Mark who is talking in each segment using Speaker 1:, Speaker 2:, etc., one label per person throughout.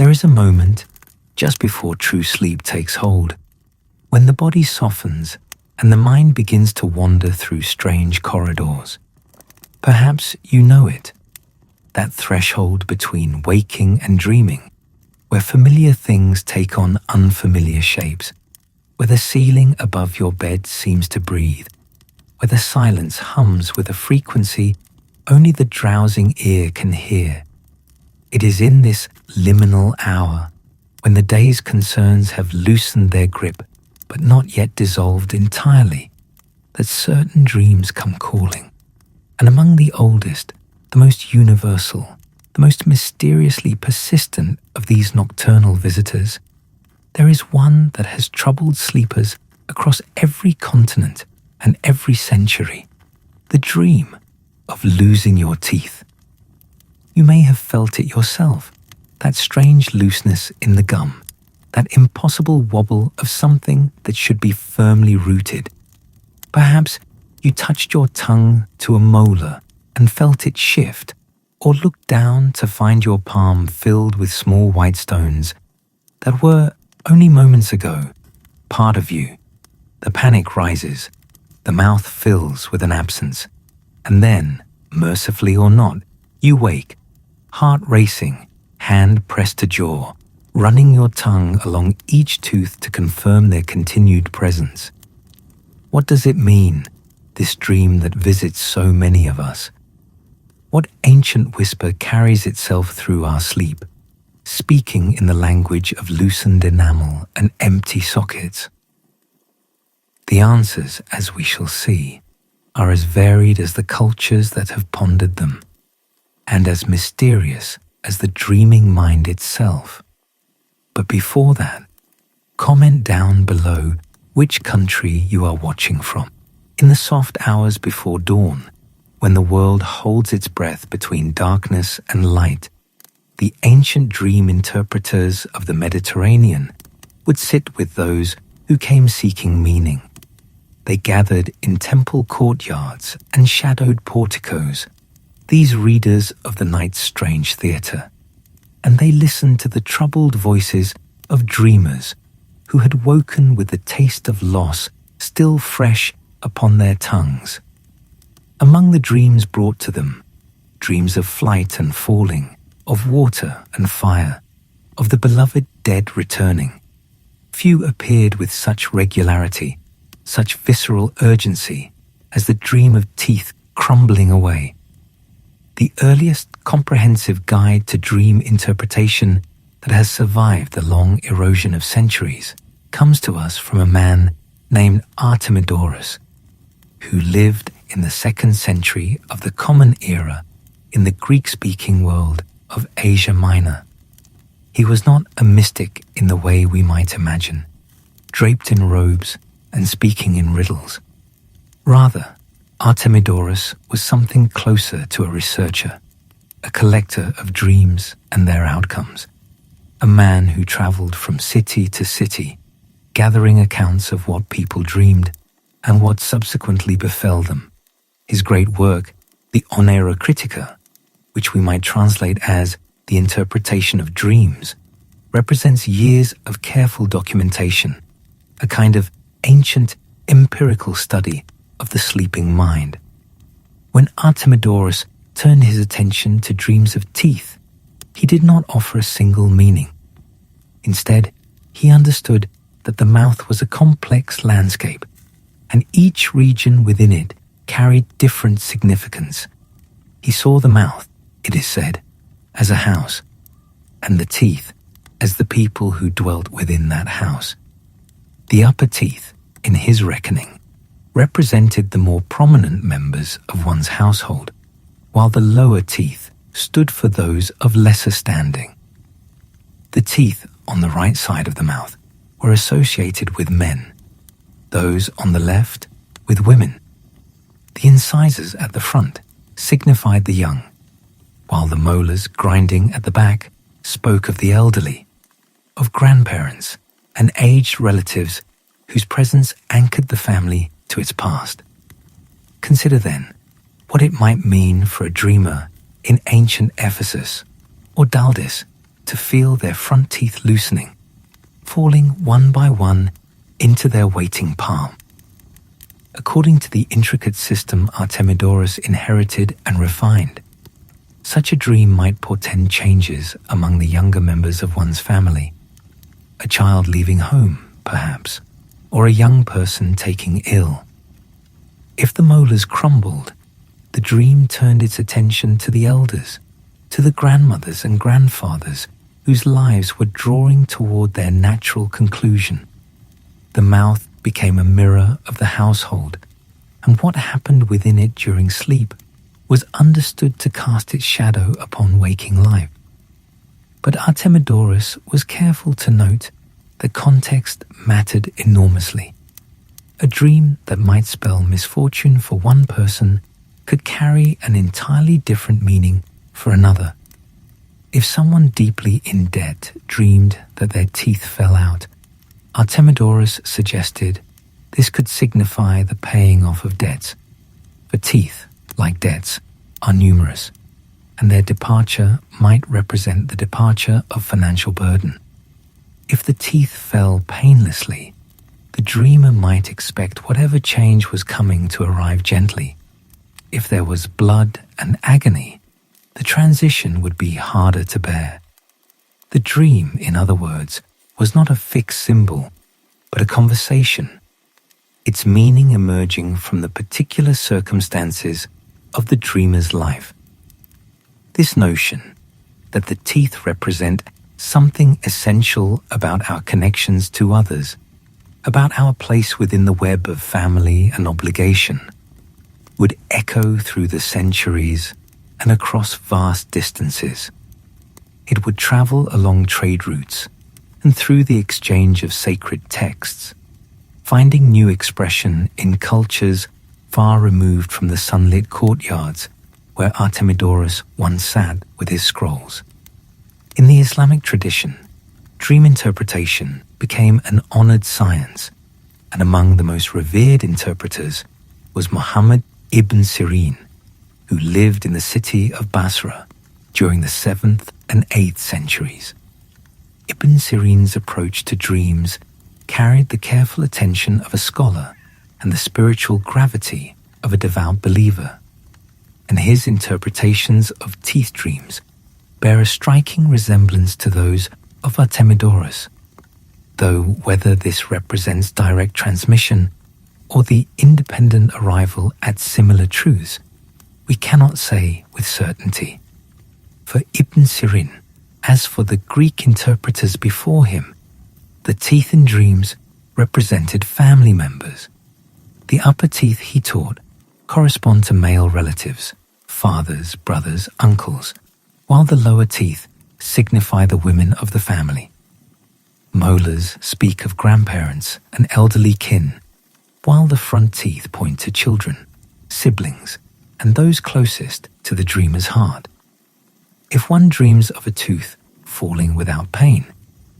Speaker 1: There is a moment, just before true sleep takes hold, when the body softens and the mind begins to wander through strange corridors. Perhaps you know it, that threshold between waking and dreaming, where familiar things take on unfamiliar shapes, where the ceiling above your bed seems to breathe, where the silence hums with a frequency only the drowsing ear can hear. It is in this liminal hour, when the day's concerns have loosened their grip but not yet dissolved entirely, that certain dreams come calling. And among the oldest, the most universal, the most mysteriously persistent of these nocturnal visitors, there is one that has troubled sleepers across every continent and every century, the dream of losing your teeth. You may have felt it yourself, that strange looseness in the gum, that impossible wobble of something that should be firmly rooted. Perhaps you touched your tongue to a molar and felt it shift, or looked down to find your palm filled with small white stones that were, only moments ago, part of you. The panic rises, the mouth fills with an absence, and then, mercifully or not, you wake, heart racing, hand pressed to jaw, running your tongue along each tooth to confirm their continued presence. What does it mean, this dream that visits so many of us? What ancient whisper carries itself through our sleep, speaking in the language of loosened enamel and empty sockets? The answers, as we shall see, are as varied as the cultures that have pondered them, and as mysterious as the dreaming mind itself. But before that, comment down below which country you are watching from. In the soft hours before dawn, when the world holds its breath between darkness and light, the ancient dream interpreters of the Mediterranean would sit with those who came seeking meaning. They gathered in temple courtyards and shadowed porticos, these readers of the night's strange theatre, and they listened to the troubled voices of dreamers who had woken with the taste of loss still fresh upon their tongues. Among the dreams brought to them, dreams of flight and falling, of water and fire, of the beloved dead returning, few appeared with such regularity, such visceral urgency as the dream of teeth crumbling away. The earliest comprehensive guide to dream interpretation that has survived the long erosion of centuries comes to us from a man named Artemidorus, who lived in the 2nd century of the Common Era in the Greek-speaking world of Asia Minor. He was not a mystic in the way we might imagine, draped in robes and speaking in riddles. Rather, Artemidorus was something closer to a researcher, a collector of dreams and their outcomes, a man who traveled from city to city, gathering accounts of what people dreamed and what subsequently befell them. His great work, the Onera Critica, which we might translate as the interpretation of dreams, represents years of careful documentation, a kind of ancient empirical study of the sleeping mind. When Artemidorus turned his attention to dreams of teeth, he did not offer a single meaning. Instead, he understood that the mouth was a complex landscape, and each region within it carried different significance. He saw the mouth, it is said, as a house, and the teeth as the people who dwelt within that house. The upper teeth, in his reckoning, represented the more prominent members of one's household, while the lower teeth stood for those of lesser standing. The teeth on the right side of the mouth were associated with men, those on the left with women. The incisors at the front signified the young, while the molars grinding at the back spoke of the elderly, of grandparents and aged relatives whose presence anchored the family to its past. Consider then what it might mean for a dreamer in ancient Ephesus or Daldis to feel their front teeth loosening, falling one by one into their waiting palm. According to the intricate system Artemidorus inherited and refined, such a dream might portend changes among the younger members of one's family. A child leaving home, perhaps, or a young person taking ill. If the molars crumbled, the dream turned its attention to the elders, to the grandmothers and grandfathers whose lives were drawing toward their natural conclusion. The mouth became a mirror of the household, and what happened within it during sleep was understood to cast its shadow upon waking life. But Artemidorus was careful to note that context mattered enormously. A dream that might spell misfortune for one person could carry an entirely different meaning for another. If someone deeply in debt dreamed that their teeth fell out, Artemidorus suggested this could signify the paying off of debts. For teeth, like debts, are numerous, and their departure might represent the departure of financial burden. If the teeth fell painlessly, the dreamer might expect whatever change was coming to arrive gently. If there was blood and agony, the transition would be harder to bear. The dream, in other words, was not a fixed symbol, but a conversation, its meaning emerging from the particular circumstances of the dreamer's life. This notion that the teeth represent something essential about our connections to others, about our place within the web of family and obligation, would echo through the centuries and across vast distances. It would travel along trade routes and through the exchange of sacred texts, finding new expression in cultures far removed from the sunlit courtyards where Artemidorus once sat with his scrolls. In the Islamic tradition, dream interpretation became an honored science, and among the most revered interpreters was Muhammad ibn Sirin, who lived in the city of Basra during the 7th and 8th centuries. Ibn Sirin's approach to dreams carried the careful attention of a scholar and the spiritual gravity of a devout believer, and his interpretations of teeth dreams bear a striking resemblance to those of Artemidorus, though whether this represents direct transmission or the independent arrival at similar truths, we cannot say with certainty. For Ibn Sirin, as for the Greek interpreters before him, the teeth in dreams represented family members. The upper teeth, he taught, correspond to male relatives, fathers, brothers, uncles, while the lower teeth signify the women of the family. Molars speak of grandparents and elderly kin, while the front teeth point to children, siblings, and those closest to the dreamer's heart. If one dreams of a tooth falling without pain,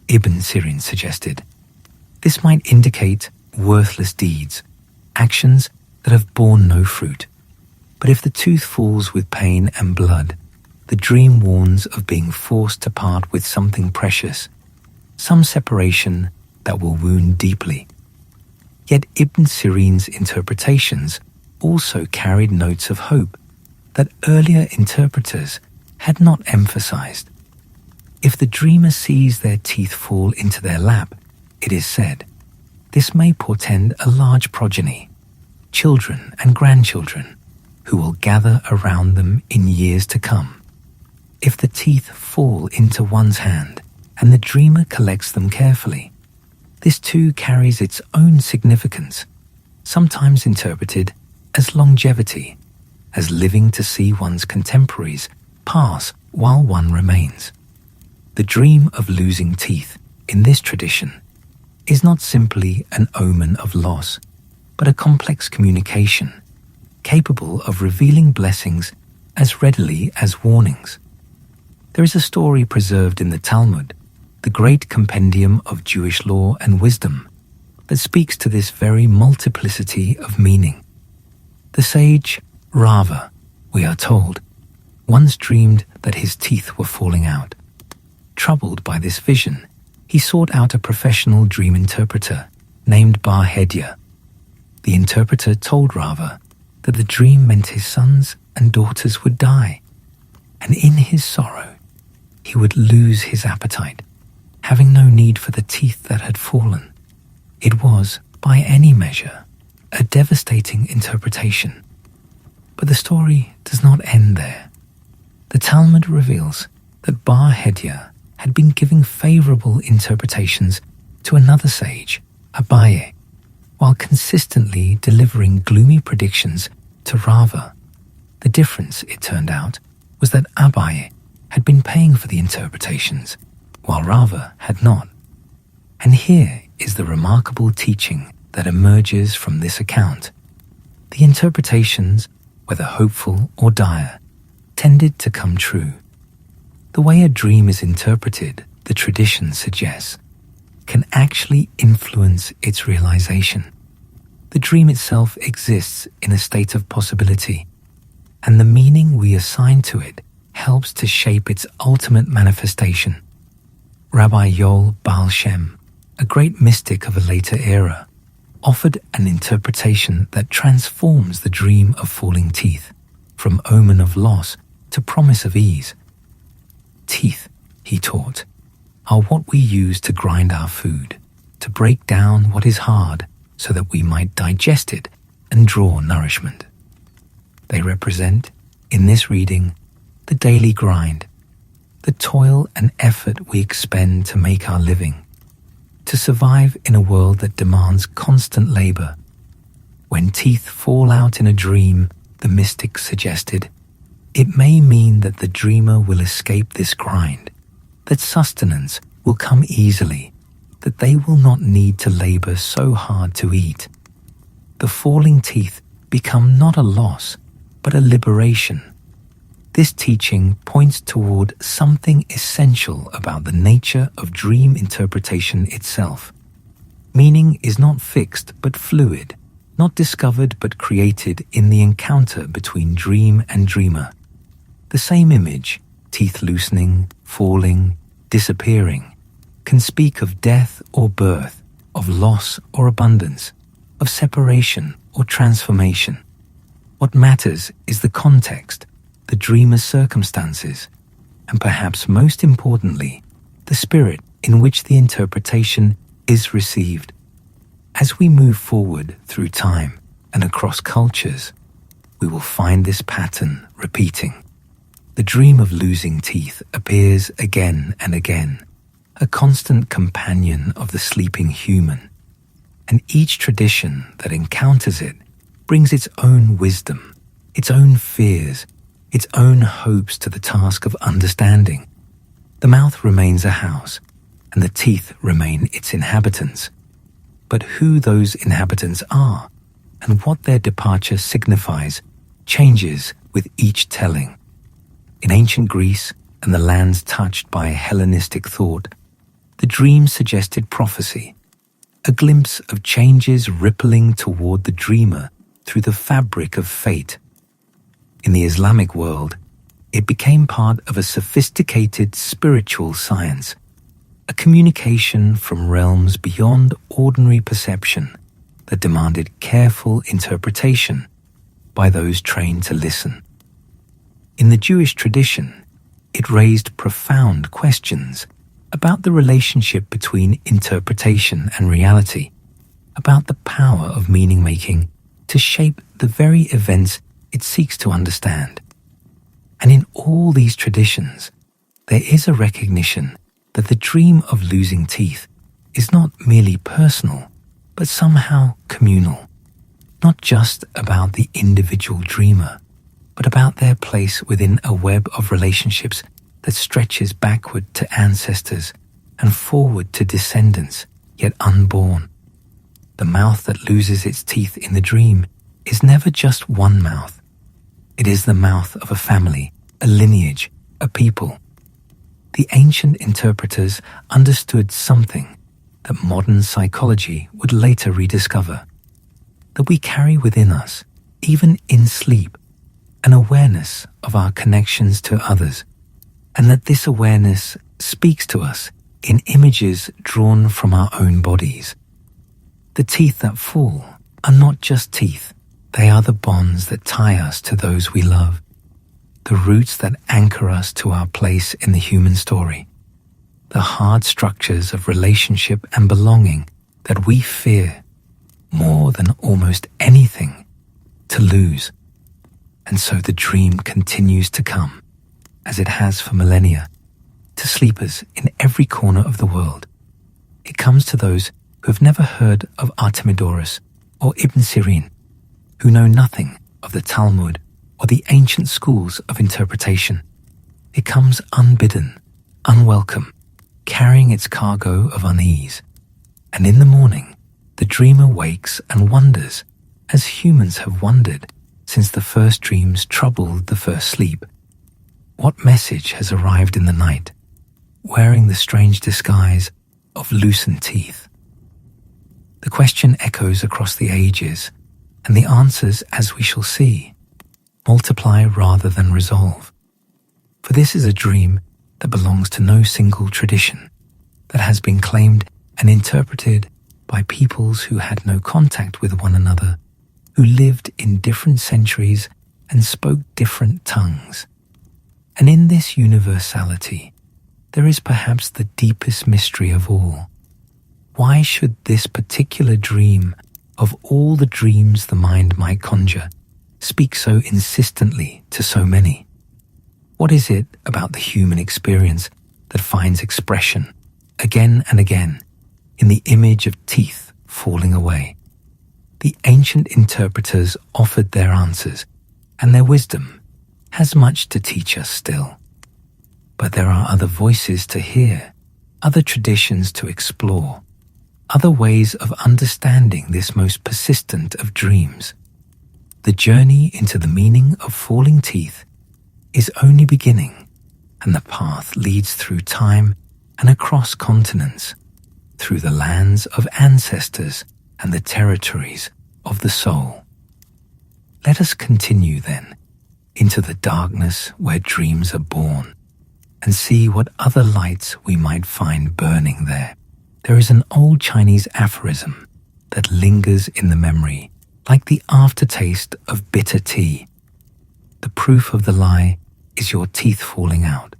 Speaker 1: Ibn Sirin suggested, this might indicate worthless deeds, actions that have borne no fruit. But if the tooth falls with pain and blood, the dream warns of being forced to part with something precious, some separation that will wound deeply. Yet Ibn Sirin's interpretations also carried notes of hope that earlier interpreters had not emphasized. If the dreamer sees their teeth fall into their lap, it is said, this may portend a large progeny, children and grandchildren, who will gather around them in years to come. If the teeth fall into one's hand and the dreamer collects them carefully, this too carries its own significance, sometimes interpreted as longevity, as living to see one's contemporaries pass while one remains. The dream of losing teeth, in this tradition, is not simply an omen of loss, but a complex communication, capable of revealing blessings as readily as warnings. There is a story preserved in the Talmud, the great compendium of Jewish law and wisdom, that speaks to this very multiplicity of meaning. The sage Rava, we are told, once dreamed that his teeth were falling out. Troubled by this vision, he sought out a professional dream interpreter named Bar-Hedya. The interpreter told Rava that the dream meant his sons and daughters would die, and in his sorrow he would lose his appetite, having no need for the teeth that had fallen. It was, by any measure, a devastating interpretation. But the story does not end there. The Talmud reveals that Bar-Hedya had been giving favorable interpretations to another sage, Abaye, while consistently delivering gloomy predictions to Rava. The difference, it turned out, was that Abaye had been paying for the interpretations, while Rava had not. And here is the remarkable teaching that emerges from this account. The interpretations, whether hopeful or dire, tended to come true. The way a dream is interpreted, the tradition suggests, can actually influence its realization. The dream itself exists in a state of possibility, and the meaning we assign to it helps to shape its ultimate manifestation. Rabbi Yoel Baal Shem, a great mystic of a later era, offered an interpretation that transforms the dream of falling teeth from omen of loss to promise of ease. Teeth, he taught, are what we use to grind our food, to break down what is hard so that we might digest it and draw nourishment. They represent, in this reading, the daily grind, the toil and effort we expend to make our living, to survive in a world that demands constant labor. When teeth fall out in a dream, the mystic suggested, it may mean that the dreamer will escape this grind, that sustenance will come easily, that they will not need to labor so hard to eat. The falling teeth become not a loss, but a liberation. This teaching points toward something essential about the nature of dream interpretation itself. Meaning is not fixed but fluid, not discovered but created in the encounter between dream and dreamer. The same image, teeth loosening, falling, disappearing, can speak of death or birth, of loss or abundance, of separation or transformation. What matters is the context, the dreamer's circumstances, and perhaps most importantly, the spirit in which the interpretation is received. As we move forward through time and across cultures, we will find this pattern repeating. The dream of losing teeth appears again and again, a constant companion of the sleeping human, and each tradition that encounters it brings its own wisdom, its own fears, its own hopes to the task of understanding. The mouth remains a house, and the teeth remain its inhabitants. But who those inhabitants are, and what their departure signifies, changes with each telling. In ancient Greece and the lands touched by Hellenistic thought, the dream suggested prophecy, a glimpse of changes rippling toward the dreamer through the fabric of fate. In the Islamic world, it became part of a sophisticated spiritual science, a communication from realms beyond ordinary perception that demanded careful interpretation by those trained to listen. In the Jewish tradition, it raised profound questions about the relationship between interpretation and reality, about the power of meaning-making to shape the very events it seeks to understand. And in all these traditions, there is a recognition that the dream of losing teeth is not merely personal, but somehow communal, not just about the individual dreamer, but about their place within a web of relationships that stretches backward to ancestors and forward to descendants yet unborn. The mouth that loses its teeth in the dream is never just one mouth. It is the mouth of a family, a lineage, a people. The ancient interpreters understood something that modern psychology would later rediscover, that we carry within us, even in sleep, an awareness of our connections to others, and that this awareness speaks to us in images drawn from our own bodies. The teeth that fall are not just teeth, they are the bonds that tie us to those we love, the roots that anchor us to our place in the human story, the hard structures of relationship and belonging that we fear more than almost anything to lose. And so the dream continues to come, as it has for millennia, to sleepers in every corner of the world. It comes to those who have never heard of Artemidorus or Ibn Sirin, who know nothing of the Talmud or the ancient schools of interpretation. It comes unbidden, unwelcome, carrying its cargo of unease. And in the morning, the dreamer wakes and wonders, as humans have wondered since the first dreams troubled the first sleep. What message has arrived in the night, wearing the strange disguise of loosened teeth? The question echoes across the ages, and the answers, as we shall see, multiply rather than resolve. For this is a dream that belongs to no single tradition, that has been claimed and interpreted by peoples who had no contact with one another, who lived in different centuries and spoke different tongues. And in this universality, there is perhaps the deepest mystery of all. Why should this particular dream, of all the dreams the mind might conjure, speak so insistently to so many? What is it about the human experience that finds expression, again and again, in the image of teeth falling away? The ancient interpreters offered their answers, and their wisdom has much to teach us still. But there are other voices to hear, other traditions to explore, other ways of understanding this most persistent of dreams. The journey into the meaning of falling teeth is only beginning, and the path leads through time and across continents, through the lands of ancestors and the territories of the soul. Let us continue then into the darkness where dreams are born, and see what other lights we might find burning there. There is an old Chinese aphorism that lingers in the memory like the aftertaste of bitter tea. The proof of the lie is your teeth falling out.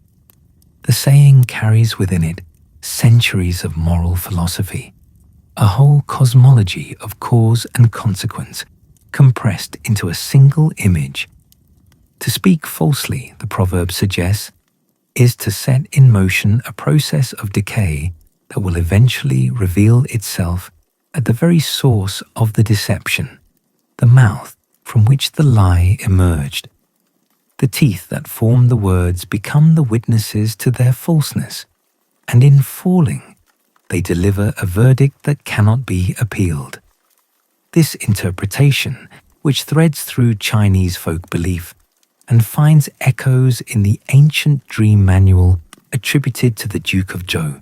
Speaker 1: The saying carries within it centuries of moral philosophy, a whole cosmology of cause and consequence compressed into a single image. To speak falsely, the proverb suggests, is to set in motion a process of decay that will eventually reveal itself at the very source of the deception, the mouth from which the lie emerged. The teeth that form the words become the witnesses to their falseness, and in falling, they deliver a verdict that cannot be appealed. This interpretation, which threads through Chinese folk belief and finds echoes in the ancient dream manual attributed to the Duke of Zhou,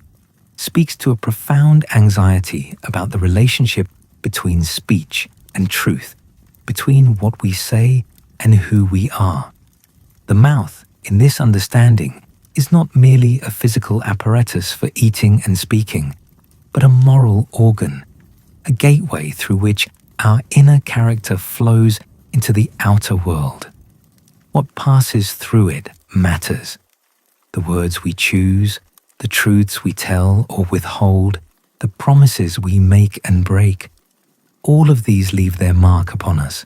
Speaker 1: speaks to a profound anxiety about the relationship between speech and truth, between what we say and who we are. The mouth, in this understanding, is not merely a physical apparatus for eating and speaking, but a moral organ, a gateway through which our inner character flows into the outer world. What passes through it matters. The words we choose, the truths we tell or withhold, the promises we make and break, all of these leave their mark upon us.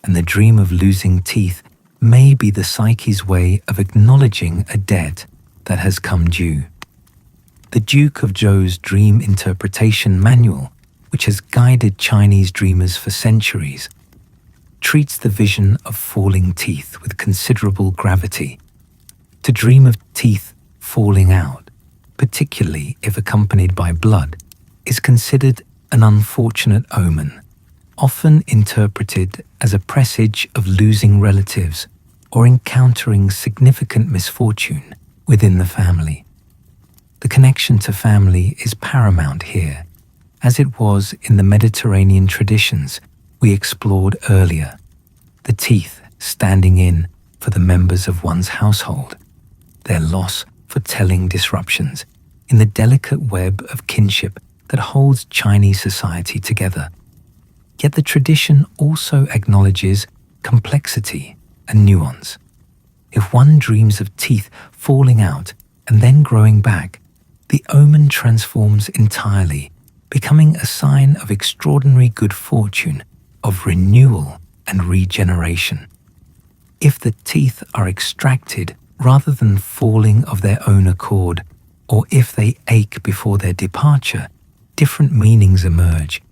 Speaker 1: And the dream of losing teeth may be the psyche's way of acknowledging a debt that has come due. The Duke of Zhou's dream interpretation manual, which has guided Chinese dreamers for centuries, treats the vision of falling teeth with considerable gravity. To dream of teeth falling out, particularly if accompanied by blood, is considered an unfortunate omen, often interpreted as a presage of losing relatives or encountering significant misfortune within the family. The connection to family is paramount here, as it was in the Mediterranean traditions we explored earlier, the teeth standing in for the members of one's household, their loss for telling disruptions in the delicate web of kinship that holds Chinese society together. Yet the tradition also acknowledges complexity and nuance. If one dreams of teeth falling out and then growing back, the omen transforms entirely, becoming a sign of extraordinary good fortune, of renewal and regeneration. If the teeth are extracted rather than falling of their own accord, or if they ache before their departure, different meanings emerge,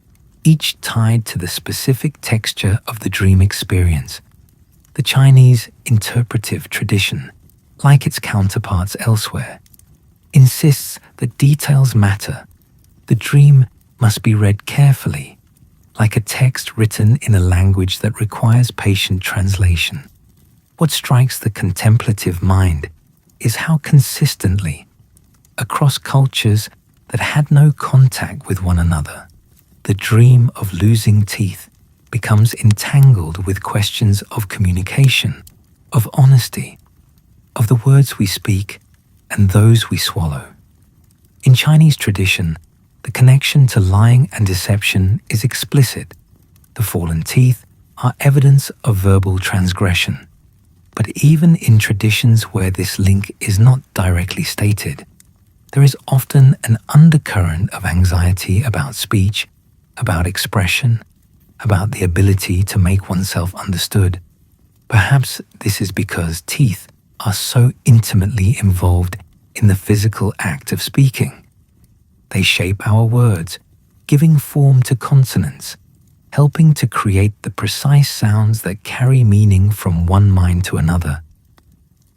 Speaker 1: each tied to the specific texture of the dream experience. The Chinese interpretive tradition, like its counterparts elsewhere, insists that details matter. The dream must be read carefully, like a text written in a language that requires patient translation. What strikes the contemplative mind is how consistently, across cultures that had no contact with one another, the dream of losing teeth becomes entangled with questions of communication, of honesty, of the words we speak and those we swallow. In Chinese tradition, the connection to lying and deception is explicit. The fallen teeth are evidence of verbal transgression. But even in traditions where this link is not directly stated, there is often an undercurrent of anxiety about speech, about expression, about the ability to make oneself understood. Perhaps this is because teeth are so intimately involved in the physical act of speaking. They shape our words, giving form to consonants, helping to create the precise sounds that carry meaning from one mind to another.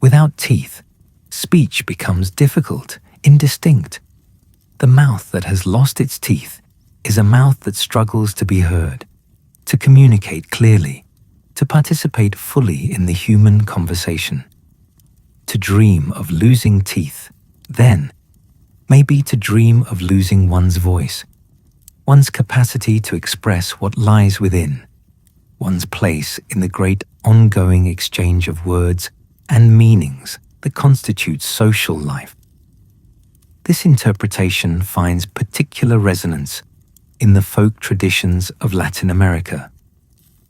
Speaker 1: Without teeth, speech becomes difficult, indistinct. The mouth that has lost its teeth is a mouth that struggles to be heard, to communicate clearly, to participate fully in the human conversation. To dream of losing teeth, then, may be to dream of losing one's voice, one's capacity to express what lies within, one's place in the great ongoing exchange of words and meanings that constitutes social life. This interpretation finds particular resonance in the folk traditions of Latin America,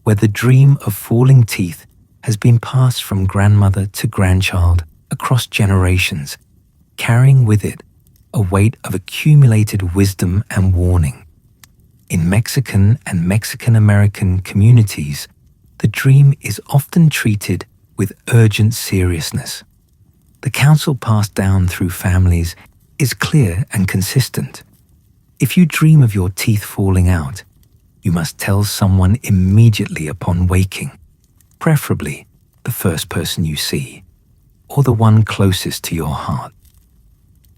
Speaker 1: where the dream of falling teeth has been passed from grandmother to grandchild across generations, carrying with it a weight of accumulated wisdom and warning. In Mexican and Mexican-American communities, the dream is often treated with urgent seriousness. The counsel passed down through families is clear and consistent. If you dream of your teeth falling out, you must tell someone immediately upon waking, preferably the first person you see, or the one closest to your heart.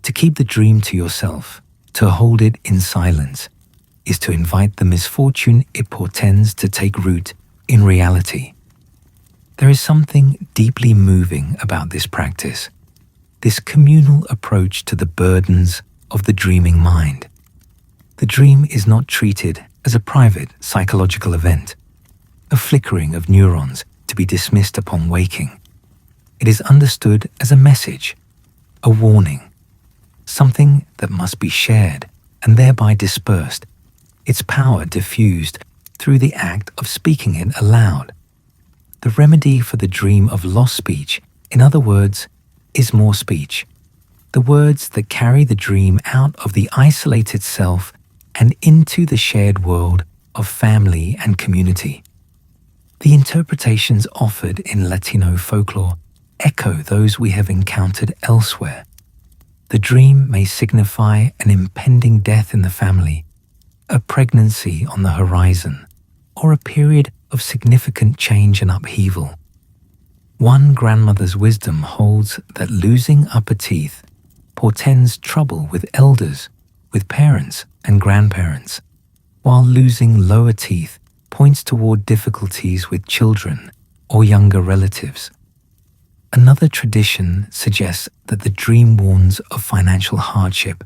Speaker 1: To keep the dream to yourself, to hold it in silence, is to invite the misfortune it portends to take root in reality. There is something deeply moving about this practice, this communal approach to the burdens of the dreaming mind. The dream is not treated as a private psychological event, a flickering of neurons to be dismissed upon waking. It is understood as a message, a warning, something that must be shared and thereby dispersed, its power diffused through the act of speaking it aloud. The remedy for the dream of lost speech, in other words, is more speech. The words that carry the dream out of the isolated self and into the shared world of family and community. The interpretations offered in Latino folklore echo those we have encountered elsewhere. The dream may signify an impending death in the family, a pregnancy on the horizon, or a period of significant change and upheaval. One grandmother's wisdom holds that losing upper teeth portends trouble with elders, with parents and grandparents, while losing lower teeth points toward difficulties with children or younger relatives. Another tradition suggests that the dream warns of financial hardship,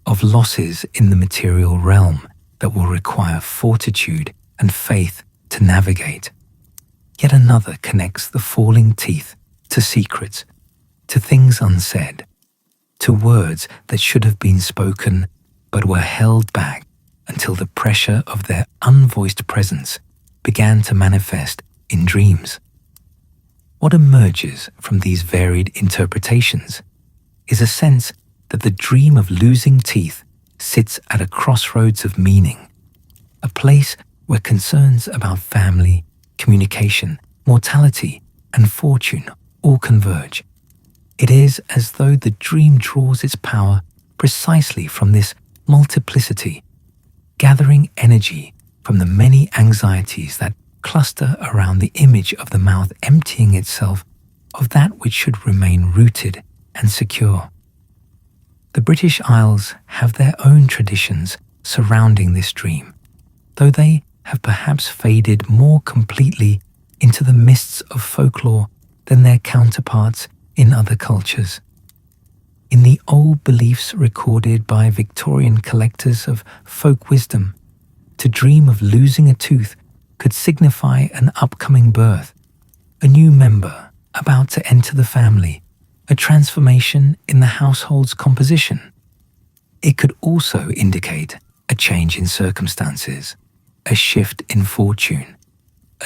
Speaker 1: of losses in the material realm that will require fortitude and faith to navigate. Yet another connects the falling teeth to secrets, to things unsaid, to words that should have been spoken but were held back until the pressure of their unvoiced presence began to manifest in dreams. What emerges from these varied interpretations is a sense that the dream of losing teeth sits at a crossroads of meaning, a place where concerns about family, communication, mortality, and fortune all converge. It is as though the dream draws its power precisely from this multiplicity, gathering energy from the many anxieties that cluster around the image of the mouth emptying itself of that which should remain rooted and secure. The British Isles have their own traditions surrounding this dream, though they have perhaps faded more completely into the mists of folklore than their counterparts in other cultures. In the old beliefs recorded by Victorian collectors of folk wisdom, to dream of losing a tooth could signify an upcoming birth, a new member about to enter the family, a transformation in the household's composition. It could also indicate a change in circumstances, a shift in fortune,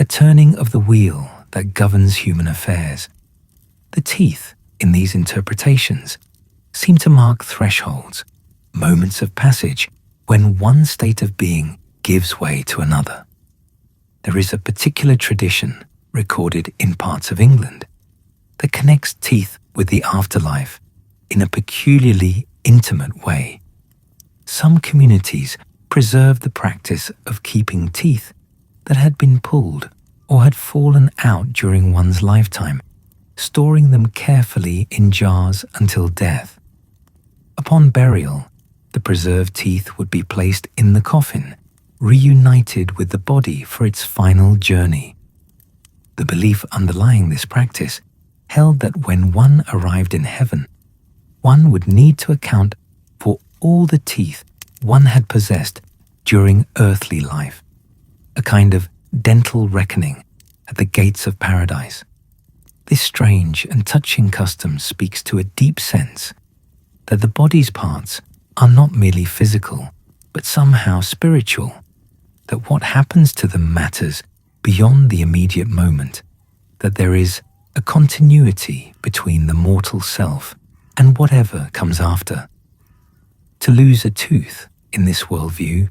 Speaker 1: a turning of the wheel that governs human affairs. The teeth in these interpretations seem to mark thresholds, moments of passage when one state of being gives way to another. There is a particular tradition recorded in parts of England that connects teeth with the afterlife in a peculiarly intimate way. Some communities preserve the practice of keeping teeth that had been pulled or had fallen out during one's lifetime, storing them carefully in jars until death. Upon burial, the preserved teeth would be placed in the coffin, reunited with the body for its final journey. The belief underlying this practice held that when one arrived in heaven, one would need to account for all the teeth one had possessed during earthly life, a kind of dental reckoning at the gates of paradise. This strange and touching custom speaks to a deep sense that the body's parts are not merely physical, but somehow spiritual, that what happens to them matters beyond the immediate moment, that there is a continuity between the mortal self and whatever comes after. To lose a tooth in this worldview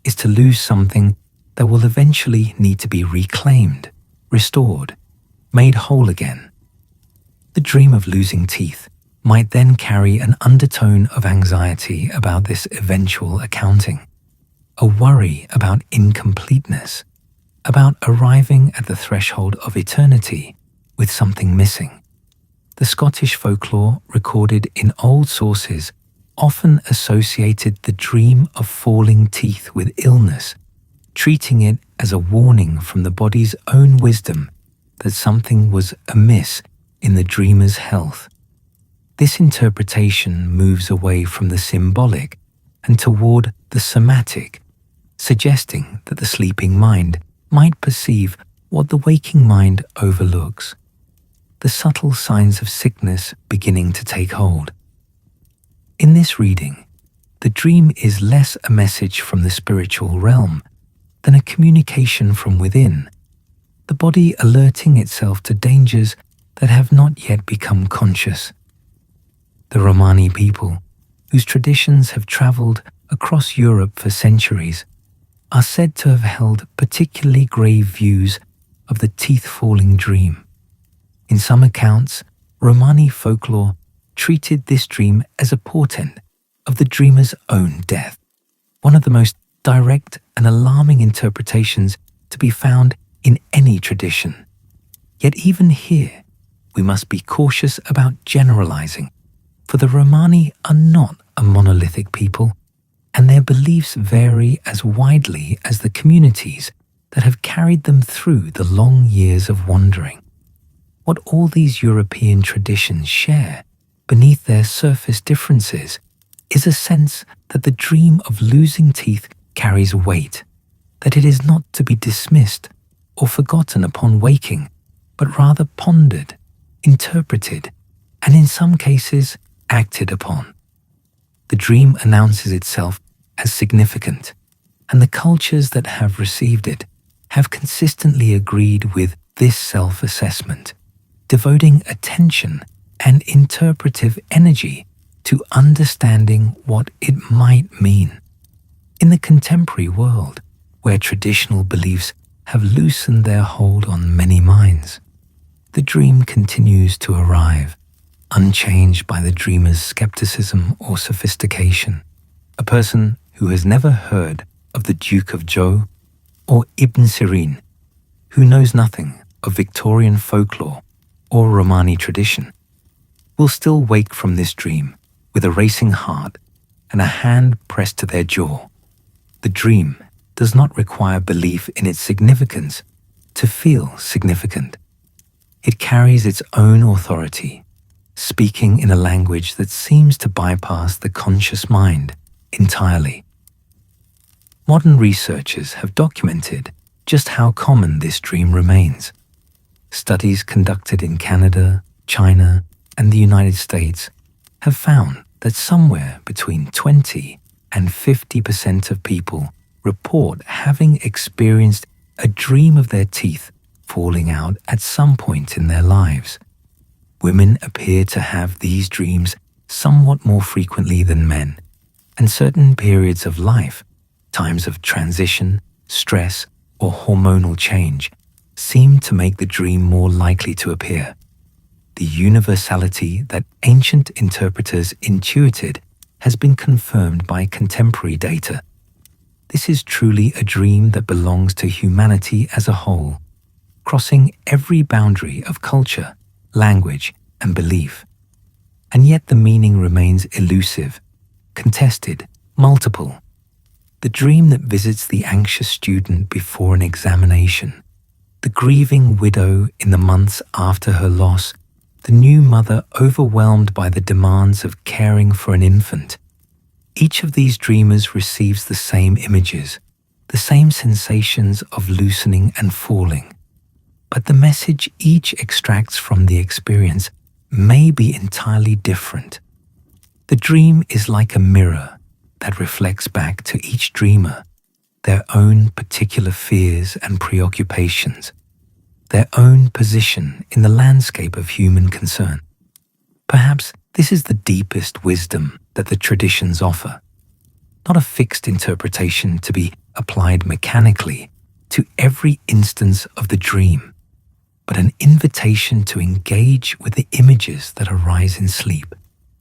Speaker 1: is to lose something that will eventually need to be reclaimed, restored, made whole again. The dream of losing teeth might then carry an undertone of anxiety about this eventual accounting, a worry about incompleteness, about arriving at the threshold of eternity with something missing. The Scottish folklore recorded in old sources often associated the dream of falling teeth with illness, treating it as a warning from the body's own wisdom that something was amiss in the dreamer's health. This interpretation moves away from the symbolic and toward the somatic, suggesting that the sleeping mind might perceive what the waking mind overlooks, the subtle signs of sickness beginning to take hold. In this reading, the dream is less a message from the spiritual realm than a communication from within, the body alerting itself to dangers that have not yet become conscious. The Romani people, whose traditions have traveled across Europe for centuries, are said to have held particularly grave views of the teeth-falling dream. In some accounts, Romani folklore treated this dream as a portent of the dreamer's own death, one of the most direct and alarming interpretations to be found in any tradition. Yet even here, we must be cautious about generalizing, for the Romani are not a monolithic people, and their beliefs vary as widely as the communities that have carried them through the long years of wandering. What all these European traditions share beneath their surface differences is a sense that the dream of losing teeth carries weight, that it is not to be dismissed or forgotten upon waking, but rather pondered, interpreted, and in some cases acted upon. The dream announces itself as significant, and the cultures that have received it have consistently agreed with this self-assessment, devoting attention and interpretive energy to understanding what it might mean. In the contemporary world, where traditional beliefs have loosened their hold on many minds, the dream continues to arrive, unchanged by the dreamer's skepticism or sophistication. A person who has never heard of the Duke of Zhou or Ibn Sirin, who knows nothing of Victorian folklore or Romani tradition, will still wake from this dream with a racing heart and a hand pressed to their jaw. The dream does not require belief in its significance to feel significant. It carries its own authority, speaking in a language that seems to bypass the conscious mind entirely. Modern researchers have documented just how common this dream remains. Studies conducted in Canada, China, and the United States have found that somewhere between 20 and 50% of people report having experienced a dream of their teeth falling out at some point in their lives. Women appear to have these dreams somewhat more frequently than men, and certain periods of life, times of transition, stress, or hormonal change, seem to make the dream more likely to appear. The universality that ancient interpreters intuited has been confirmed by contemporary data. This is truly a dream that belongs to humanity as a whole, crossing every boundary of culture, language, and belief. And yet the meaning remains elusive, contested, multiple. The dream that visits the anxious student before an examination, the grieving widow in the months after her loss, the new mother overwhelmed by the demands of caring for an infant. Each of these dreamers receives the same images, the same sensations of loosening and falling. But the message each extracts from the experience may be entirely different. The dream is like a mirror that reflects back to each dreamer their own particular fears and preoccupations, their own position in the landscape of human concern. Perhaps this is the deepest wisdom that the traditions offer, not a fixed interpretation to be applied mechanically to every instance of the dream, but an invitation to engage with the images that arise in sleep,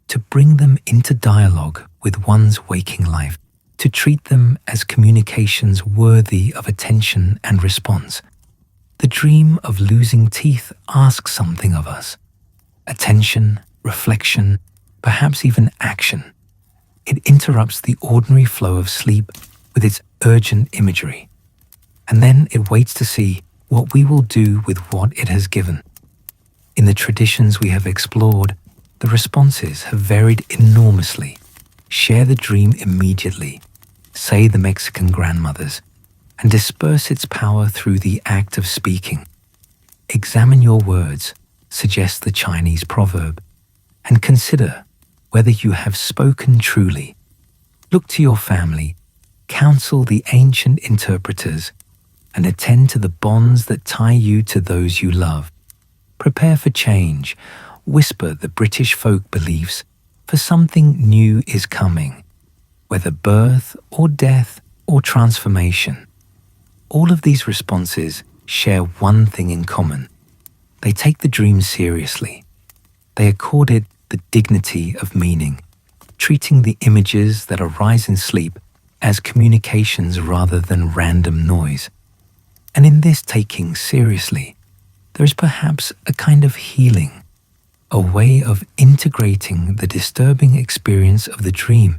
Speaker 1: to bring them into dialogue with one's waking life, to treat them as communications worthy of attention and response. The dream of losing teeth asks something of us: attention, reflection, perhaps even action. It interrupts the ordinary flow of sleep with its urgent imagery, and then it waits to see what we will do with what it has given. In the traditions we have explored, the responses have varied enormously. Share the dream immediately, say the Mexican grandmothers, and disperse its power through the act of speaking. Examine your words, suggests the Chinese proverb, and consider whether you have spoken truly. Look to your family, counsel the ancient interpreters, and attend to the bonds that tie you to those you love. Prepare for change, whisper the British folk beliefs, for something new is coming, whether birth or death or transformation. All of these responses share one thing in common. They take the dream seriously. They accord it the dignity of meaning, treating the images that arise in sleep as communications rather than random noise. And in this taking seriously, there is perhaps a kind of healing, a way of integrating the disturbing experience of the dream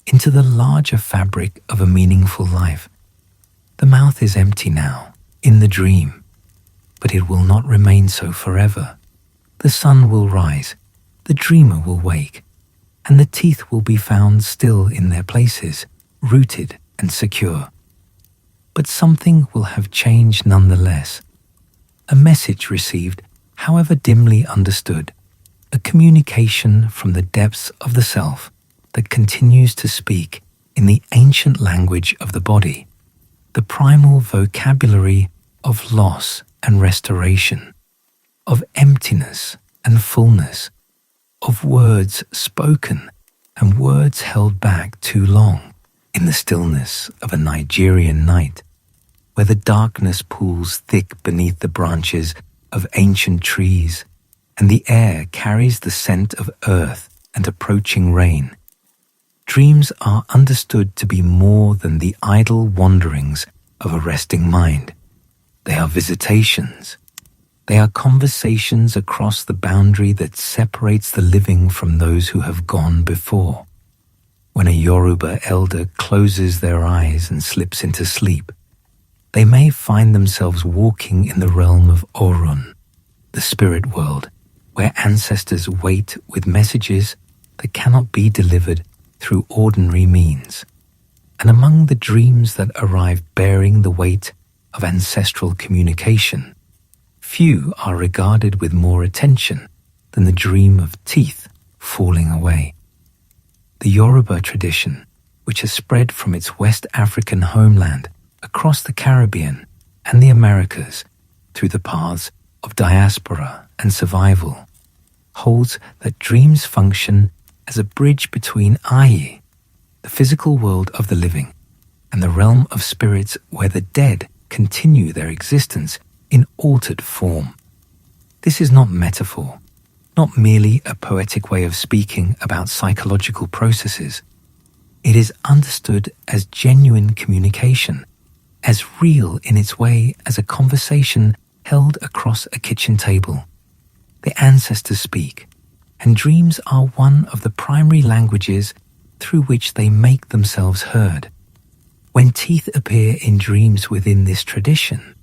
Speaker 1: into the larger fabric of a meaningful life. The mouth is empty now, in the dream, but it will not remain so forever. The sun will rise, the dreamer will wake, and the teeth will be found still in their places, rooted and secure. But something will have changed nonetheless. A message received, however dimly understood, a communication from the depths of the self that continues to speak in the ancient language of the body, the primal vocabulary of loss and restoration, of emptiness and fullness, of words spoken and words held back too long in the stillness of a Nigerian night, where the darkness pools thick beneath the branches of ancient trees and the air carries the scent of earth and approaching rain. Dreams are understood to be more than the idle wanderings of a resting mind. They are visitations. They are conversations across the boundary that separates the living from those who have gone before. When a Yoruba elder closes their eyes and slips into sleep, they may find themselves walking in the realm of Orun, the spirit world, where ancestors wait with messages that cannot be delivered through ordinary means. And among the dreams that arrive bearing the weight of ancestral communication, few are regarded with more attention than the dream of teeth falling away. The Yoruba tradition, which has spread from its West African homeland across the Caribbean and the Americas through the paths of diaspora and survival, holds that dreams function as a bridge between Ayi, the physical world of the living, and the realm of spirits where the dead continue their existence in altered form. This is not metaphor, not merely a poetic way of speaking about psychological processes. It is understood as genuine communication, as real in its way as a conversation held across a kitchen table. The ancestors speak, and dreams are one of the primary languages through which they make themselves heard. When teeth appear in dreams within this tradition,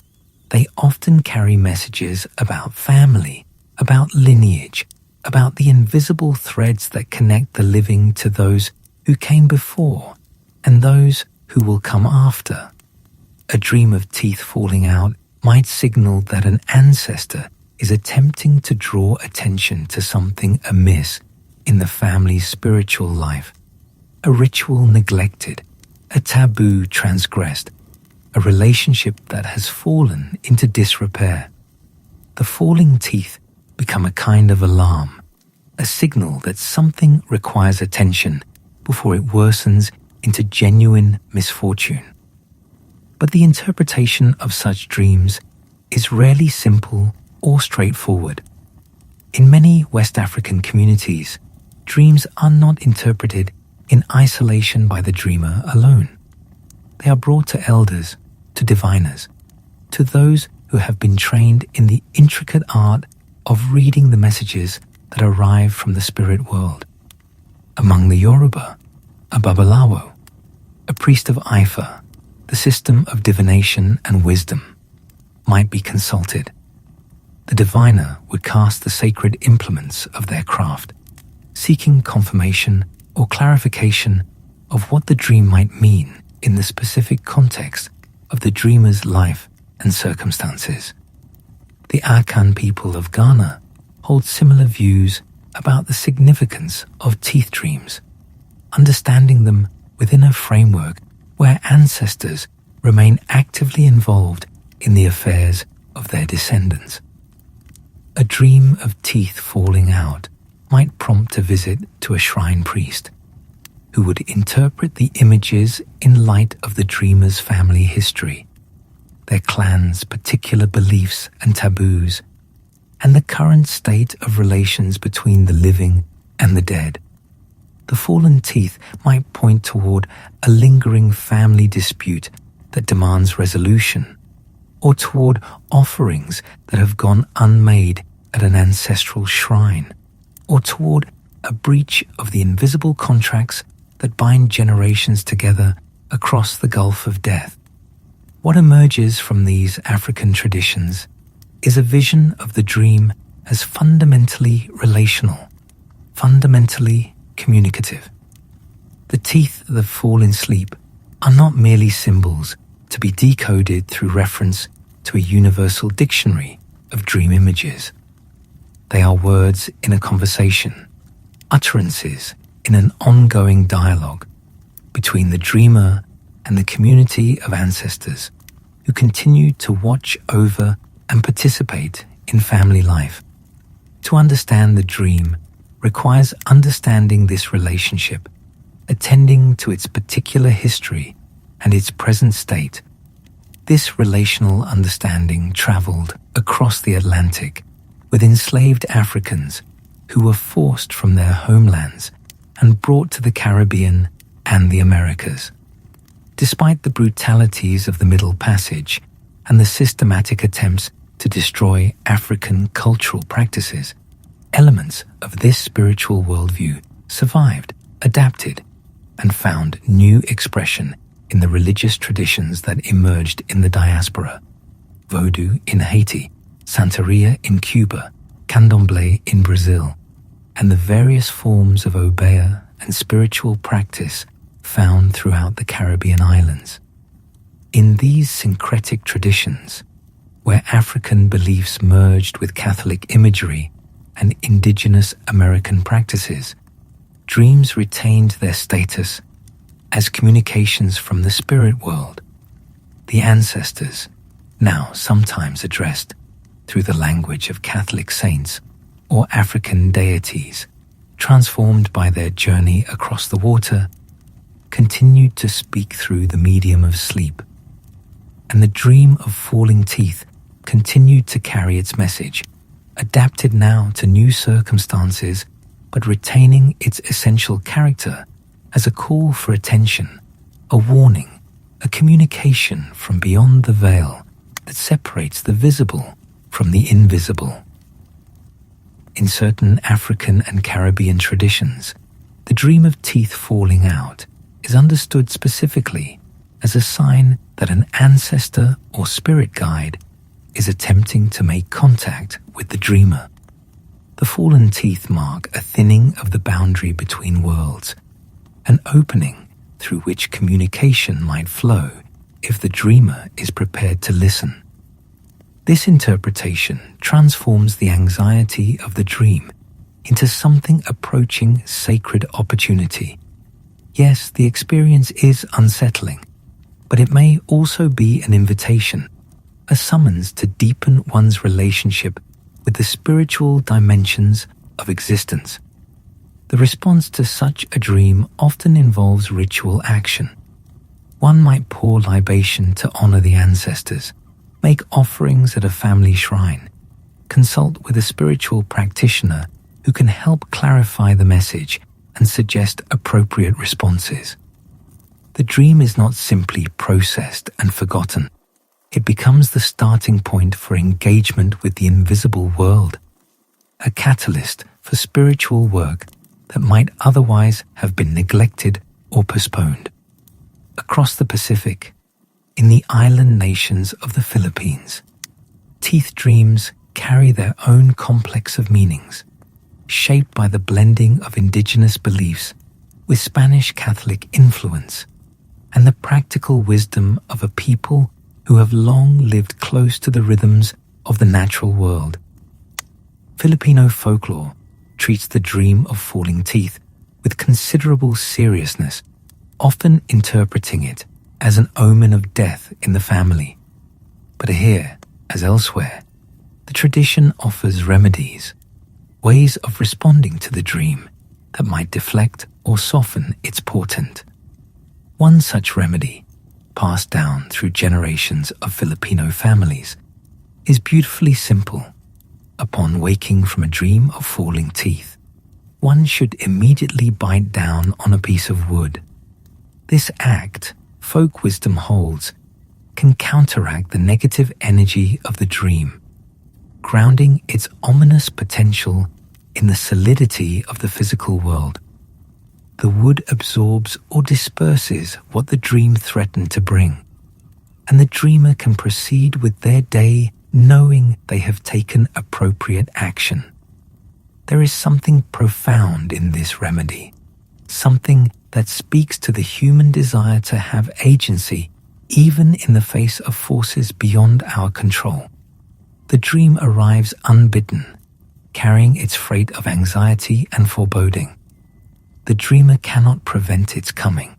Speaker 1: they often carry messages about family, about lineage, about the invisible threads that connect the living to those who came before and those who will come after. A dream of teeth falling out might signal that an ancestor is attempting to draw attention to something amiss in the family's spiritual life, a ritual neglected, a taboo transgressed, a relationship that has fallen into disrepair. The falling teeth become a kind of alarm, a signal that something requires attention before it worsens into genuine misfortune. But the interpretation of such dreams is rarely simple or straightforward. In many West African communities, dreams are not interpreted in isolation by the dreamer alone. They are brought to elders, to diviners, to those who have been trained in the intricate art of reading the messages that arrive from the spirit world. Among the Yoruba, a Babalawo, a priest of Ifa, the system of divination and wisdom, might be consulted. The diviner would cast the sacred implements of their craft, seeking confirmation or clarification of what the dream might mean in the specific context of the dreamer's life and circumstances. The Akan people of Ghana hold similar views about the significance of teeth dreams, understanding them within a framework where ancestors remain actively involved in the affairs of their descendants. A dream of teeth falling out might prompt a visit to a shrine priest, who would interpret the images in light of the dreamer's family history, their clan's particular beliefs and taboos, and the current state of relations between the living and the dead. The fallen teeth might point toward a lingering family dispute that demands resolution, or toward offerings that have gone unmade at an ancestral shrine, or toward a breach of the invisible contracts that bind generations together across the gulf of death. What emerges from these African traditions is a vision of the dream as fundamentally relational, fundamentally communicative. The teeth that fall in sleep are not merely symbols to be decoded through reference to a universal dictionary of dream images. They are words in a conversation, utterances in an ongoing dialogue between the dreamer and the community of ancestors who continue to watch over and participate in family life. To understand the dream requires understanding this relationship, attending to its particular history and its present state. This relational understanding traveled across the Atlantic with enslaved Africans who were forced from their homelands and brought to the Caribbean and the Americas. Despite the brutalities of the Middle Passage and the systematic attempts to destroy African cultural practices, elements of this spiritual worldview survived, adapted, and found new expression in the religious traditions that emerged in the diaspora. Vodou in Haiti, Santeria in Cuba, Candomblé in Brazil, and the various forms of obeah and spiritual practice found throughout the Caribbean islands. In these syncretic traditions, where African beliefs merged with Catholic imagery and indigenous American practices, dreams retained their status as communications from the spirit world. The ancestors, now sometimes addressed through the language of Catholic saints or African deities, transformed by their journey across the water, continued to speak through the medium of sleep. And the dream of falling teeth continued to carry its message, adapted now to new circumstances, but retaining its essential character as a call for attention, a warning, a communication from beyond the veil that separates the visible from the invisible. In certain African and Caribbean traditions, the dream of teeth falling out is understood specifically as a sign that an ancestor or spirit guide is attempting to make contact with the dreamer. The fallen teeth mark a thinning of the boundary between worlds, an opening through which communication might flow if the dreamer is prepared to listen. This interpretation transforms the anxiety of the dream into something approaching sacred opportunity. Yes, the experience is unsettling, but it may also be an invitation, a summons to deepen one's relationship with the spiritual dimensions of existence. The response to such a dream often involves ritual action. One might pour libation to honor the ancestors, make offerings at a family shrine, consult with a spiritual practitioner who can help clarify the message and suggest appropriate responses. The dream is not simply processed and forgotten. It becomes the starting point for engagement with the invisible world, a catalyst for spiritual work that might otherwise have been neglected or postponed. Across the Pacific, in the island nations of the Philippines, teeth dreams carry their own complex of meanings, shaped by the blending of indigenous beliefs with Spanish Catholic influence and the practical wisdom of a people who have long lived close to the rhythms of the natural world. Filipino folklore treats the dream of falling teeth with considerable seriousness, often interpreting it as an omen of death in the family. But here, as elsewhere, the tradition offers remedies, ways of responding to the dream that might deflect or soften its portent. One such remedy, passed down through generations of Filipino families, is beautifully simple. Upon waking from a dream of falling teeth, one should immediately bite down on a piece of wood. This act, folk wisdom holds, can counteract the negative energy of the dream, grounding its ominous potential in the solidity of the physical world. The wood absorbs or disperses what the dream threatened to bring, and the dreamer can proceed with their day knowing they have taken appropriate action. There is something profound in this remedy, something that speaks to the human desire to have agency even in the face of forces beyond our control. The dream arrives unbidden, carrying its freight of anxiety and foreboding. The dreamer cannot prevent its coming,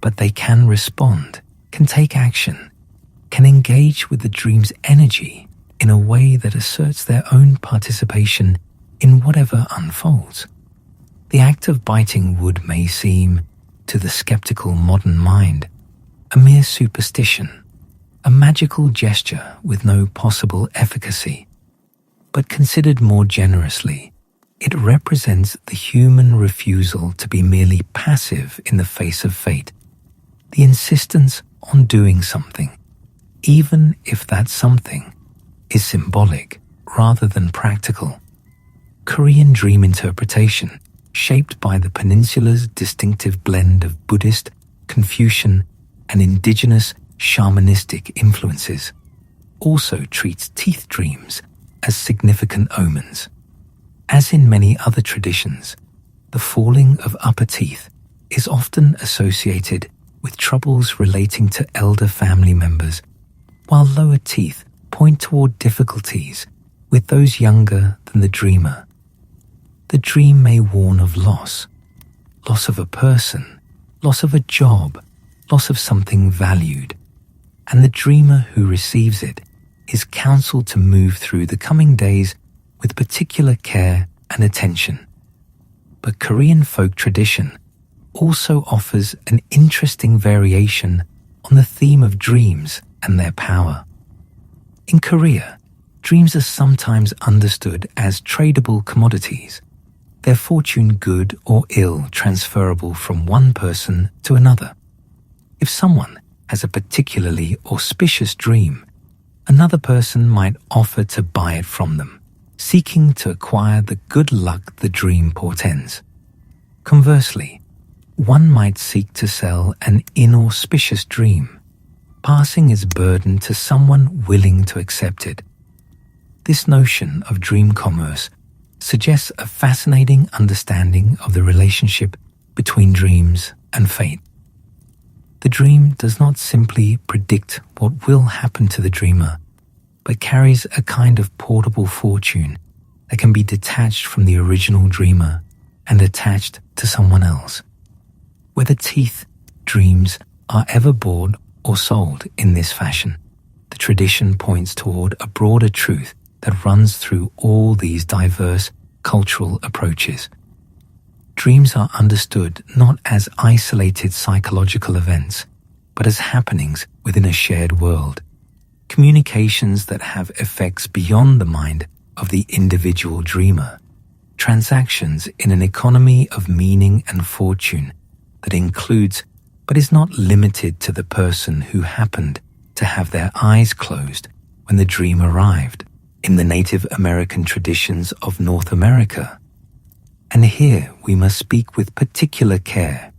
Speaker 1: but they can respond, can take action, can engage with the dream's energy in a way that asserts their own participation in whatever unfolds. The act of biting wood may seem, to the skeptical modern mind, a mere superstition, a magical gesture with no possible efficacy. But considered more generously, it represents the human refusal to be merely passive in the face of fate, the insistence on doing something, even if that something is symbolic rather than practical. Korean dream interpretation, shaped by the peninsula's distinctive blend of Buddhist, Confucian, and indigenous shamanistic influences, also treats teeth dreams as significant omens. As in many other traditions, the falling of upper teeth is often associated with troubles relating to elder family members, while lower teeth point toward difficulties with those younger than the dreamer. The dream may warn of loss of a person, loss of a job, loss of something valued, and the dreamer who receives it is counseled to move through the coming days with particular care and attention. But Korean folk tradition also offers an interesting variation on the theme of dreams and their power. In Korea, dreams are sometimes understood as tradable commodities, their fortune good or ill transferable from one person to another. If someone has a particularly auspicious dream, another person might offer to buy it from them, seeking to acquire the good luck the dream portends. Conversely, one might seek to sell an inauspicious dream, passing its burden to someone willing to accept it. This notion of dream commerce suggests a fascinating understanding of the relationship between dreams and fate. The dream does not simply predict what will happen to the dreamer, but carries a kind of portable fortune that can be detached from the original dreamer and attached to someone else. Whether teeth dreams are ever bought or sold in this fashion, the tradition points toward a broader truth that runs through all these diverse cultural approaches. Dreams are understood not as isolated psychological events, but as happenings within a shared world, communications that have effects beyond the mind of the individual dreamer, transactions in an economy of meaning and fortune that includes but is not limited to the person who happened to have their eyes closed when the dream arrived in the Native American traditions of North America. And here we must speak with particular care,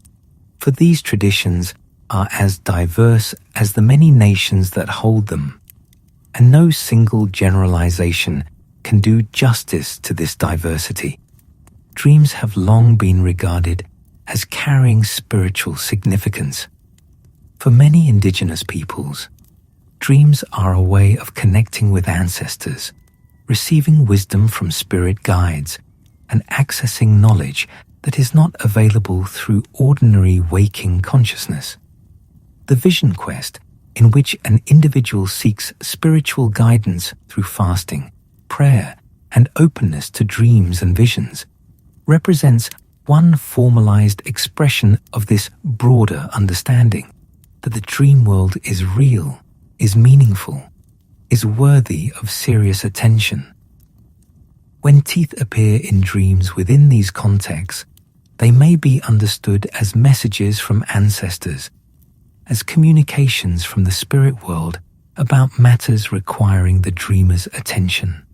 Speaker 1: for these traditions are as diverse as the many nations that hold them, and no single generalization can do justice to this diversity. Dreams have long been regarded as carrying spiritual significance. For many indigenous peoples, dreams are a way of connecting with ancestors, receiving wisdom from spirit guides, and accessing knowledge that is not available through ordinary waking consciousness. The vision quest, in which an individual seeks spiritual guidance through fasting, prayer, and openness to dreams and visions, represents one formalized expression of this broader understanding that the dream world is real, is meaningful, is worthy of serious attention. When teeth appear in dreams within these contexts, they may be understood as messages from ancestors, as communications from the spirit world about matters requiring the dreamer's attention.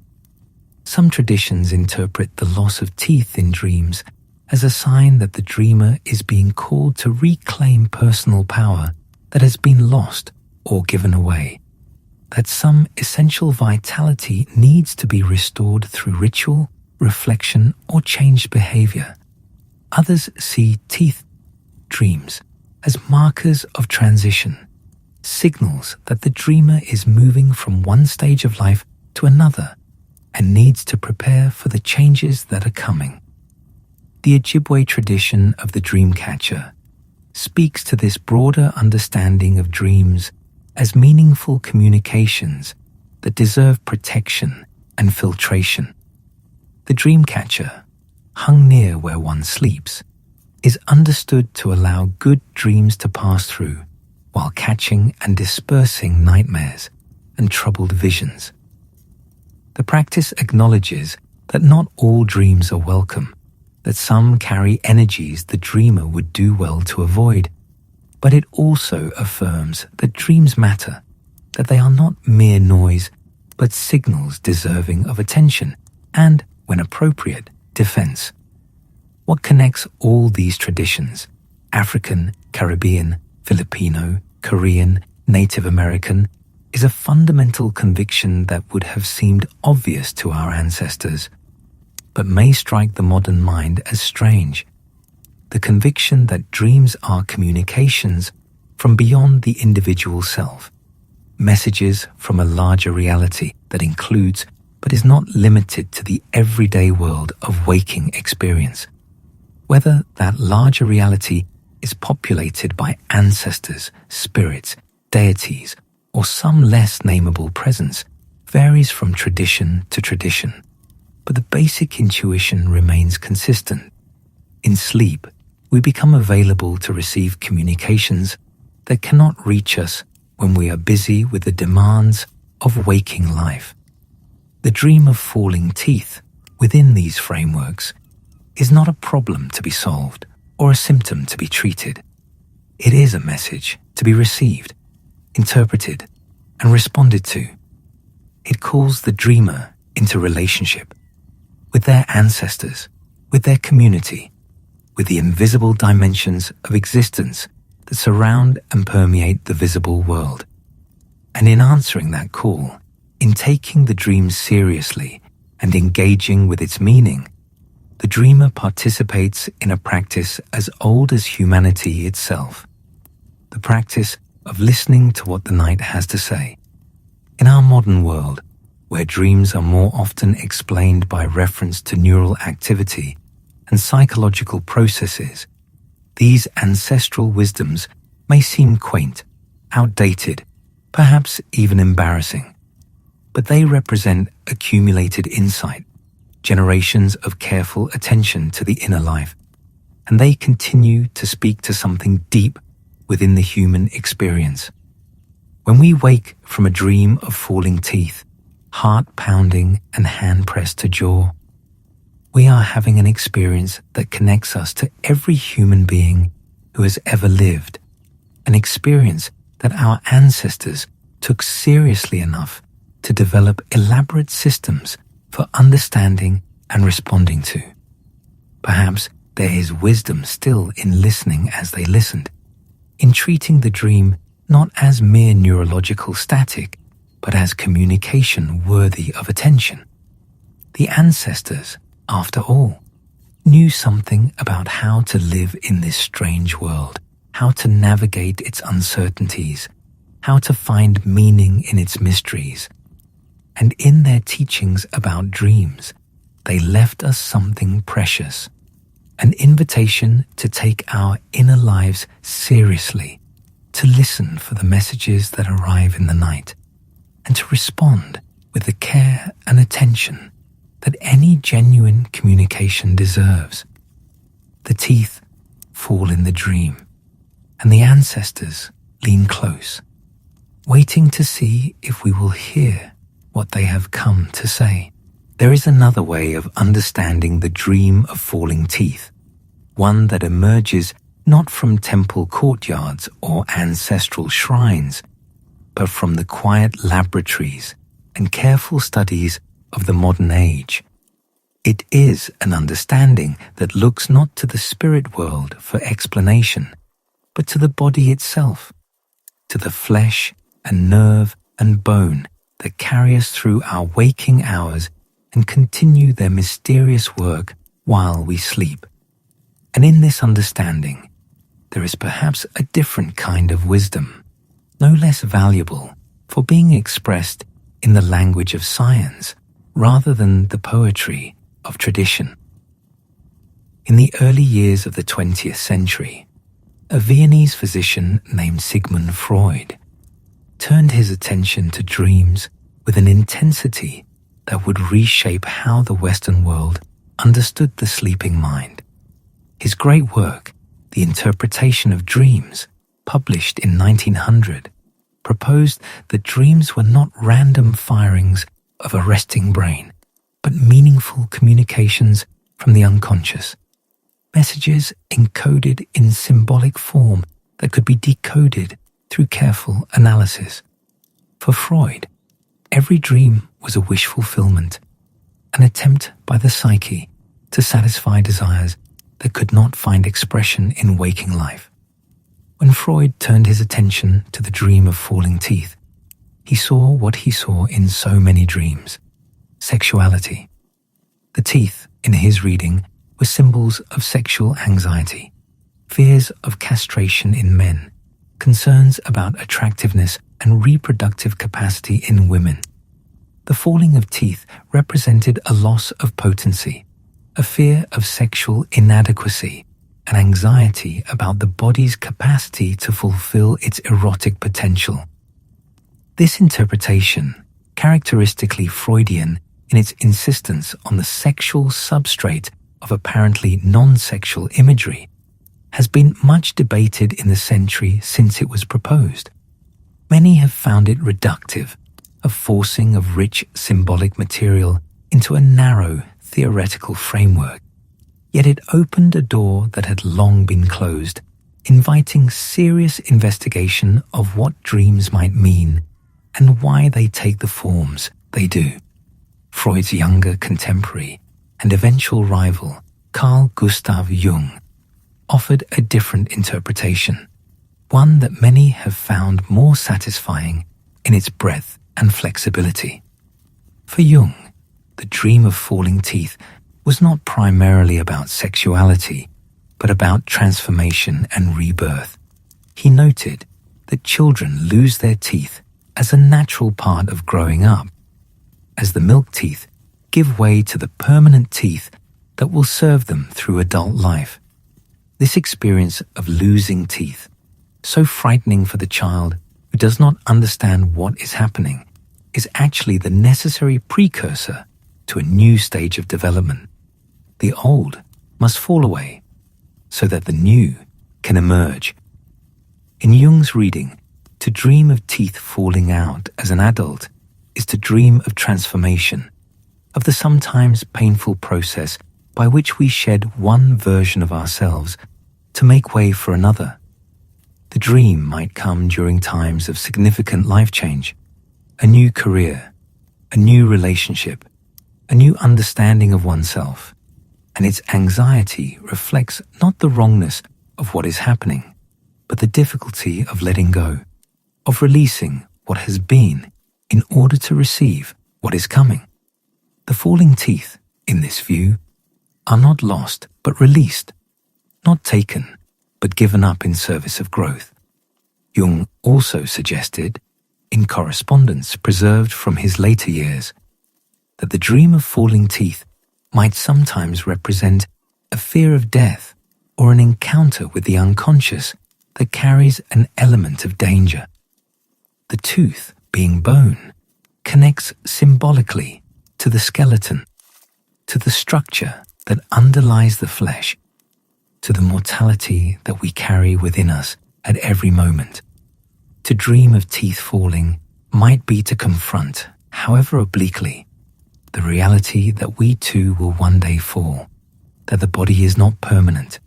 Speaker 1: Some traditions interpret the loss of teeth in dreams as a sign that the dreamer is being called to reclaim personal power that has been lost or given away, that some essential vitality needs to be restored through ritual, reflection, or changed behavior. Others see teeth dreams as markers of transition, signals that the dreamer is moving from one stage of life to another, and needs to prepare for the changes that are coming. The Ojibwe tradition of the dream catcher speaks to this broader understanding of dreams as meaningful communications that deserve protection and filtration. The dream catcher, hung near where one sleeps, is understood to allow good dreams to pass through while catching and dispersing nightmares and troubled visions. The practice acknowledges that not all dreams are welcome, that some carry energies the dreamer would do well to avoid, but it also affirms that dreams matter, that they are not mere noise, but signals deserving of attention and, when appropriate, defense. What connects all these traditions, African, Caribbean, Filipino, Korean, Native American, is a fundamental conviction that would have seemed obvious to our ancestors, but may strike the modern mind as strange. The conviction that dreams are communications from beyond the individual self, messages from a larger reality that includes but is not limited to the everyday world of waking experience. Whether that larger reality is populated by ancestors, spirits, deities, or some less nameable presence varies from tradition to tradition, but the basic intuition remains consistent. In sleep, we become available to receive communications that cannot reach us when we are busy with the demands of waking life. The dream of falling teeth within these frameworks is not a problem to be solved or a symptom to be treated. It is a message to be received, interpreted, and responded to. It calls the dreamer into relationship with their ancestors, with their community, with the invisible dimensions of existence that surround and permeate the visible world. And in answering that call, in taking the dream seriously and engaging with its meaning, the dreamer participates in a practice as old as humanity itself, the practice of listening to what the night has to say. In our modern world, where dreams are more often explained by reference to neural activity and psychological processes, these ancestral wisdoms may seem quaint, outdated, perhaps even embarrassing, but they represent accumulated insight, generations of careful attention to the inner life, and they continue to speak to something deep within the human experience. When we wake from a dream of falling teeth, heart pounding and hand pressed to jaw, we are having an experience that connects us to every human being who has ever lived, an experience that our ancestors took seriously enough to develop elaborate systems for understanding and responding to. Perhaps there is wisdom still in listening as they listened, in treating the dream not as mere neurological static, but as communication worthy of attention. The ancestors, after all, knew something about how to live in this strange world, how to navigate its uncertainties, how to find meaning in its mysteries. And in their teachings about dreams, they left us something precious, an invitation to take our inner lives seriously, to listen for the messages that arrive in the night, and to respond with the care and attention that any genuine communication deserves. The teeth fall in the dream, and the ancestors lean close, waiting to see if we will hear what they have come to say. There is another way of understanding the dream of falling teeth, one that emerges not from temple courtyards or ancestral shrines, but from the quiet laboratories and careful studies of the modern age. It is an understanding that looks not to the spirit world for explanation, but to the body itself, to the flesh and nerve and bone that carry us through our waking hours and continue their mysterious work while we sleep. And in this understanding, there is perhaps a different kind of wisdom, no less valuable for being expressed in the language of science rather than the poetry of tradition. In the early years of the 20th century, a Viennese physician named Sigmund Freud turned his attention to dreams with an intensity that would reshape how the Western world understood the sleeping mind. His great work, The Interpretation of Dreams, published in 1900, proposed that dreams were not random firings of a resting brain, but meaningful communications from the unconscious. Messages encoded in symbolic form that could be decoded through careful analysis. For Freud, every dream was a wish fulfillment, an attempt by the psyche to satisfy desires that could not find expression in waking life. When Freud turned his attention to the dream of falling teeth, he saw what he saw in so many dreams: sexuality. The teeth, in his reading, were symbols of sexual anxiety, fears of castration in men, concerns about attractiveness and reproductive capacity in women. The falling of teeth represented a loss of potency, a fear of sexual inadequacy, and anxiety about the body's capacity to fulfill its erotic potential. This interpretation, characteristically Freudian in its insistence on the sexual substrate of apparently non-sexual imagery, has been much debated in the century since it was proposed. Many have found it reductive, a forcing of rich symbolic material into a narrow theoretical framework. Yet it opened a door that had long been closed, inviting serious investigation of what dreams might mean and why they take the forms they do. Freud's younger contemporary and eventual rival, Carl Gustav Jung, offered a different interpretation, one that many have found more satisfying in its breadth and flexibility. For Jung, the dream of falling teeth was not primarily about sexuality, but about transformation and rebirth. He noted that children lose their teeth as a natural part of growing up, as the milk teeth give way to the permanent teeth that will serve them through adult life. This experience of losing teeth, so frightening for the child who does not understand what is happening, is actually the necessary precursor to a new stage of development. The old must fall away so that the new can emerge. In Jung's reading, to dream of teeth falling out as an adult is to dream of transformation, of the sometimes painful process by which we shed one version of ourselves to make way for another. The dream might come during times of significant life change, a new career, a new relationship, a new understanding of oneself, and its anxiety reflects not the wrongness of what is happening, but the difficulty of letting go, of releasing what has been in order to receive what is coming. The falling teeth, in this view, are not lost but released, not taken but given up in service of growth. Jung also suggested, in correspondence preserved from his later years, that the dream of falling teeth might sometimes represent a fear of death or an encounter with the unconscious that carries an element of danger. The tooth, being bone, connects symbolically to the skeleton, to the structure that underlies the flesh, to the mortality that we carry within us at every moment. To dream of teeth falling might be to confront, however obliquely, the reality that we too will one day fall, that the body is not permanent,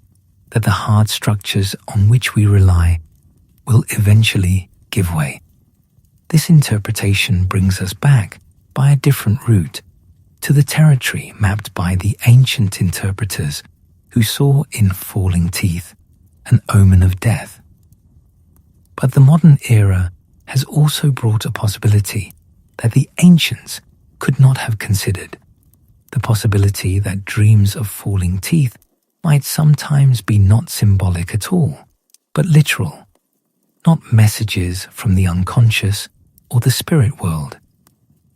Speaker 1: that the hard structures on which we rely will eventually give way. This interpretation brings us back by a different route to the territory mapped by the ancient interpreters who saw in falling teeth an omen of death. But the modern era has also brought a possibility that the ancients could not have considered, the possibility that dreams of falling teeth might sometimes be not symbolic at all, but literal, not messages from the unconscious or the spirit world,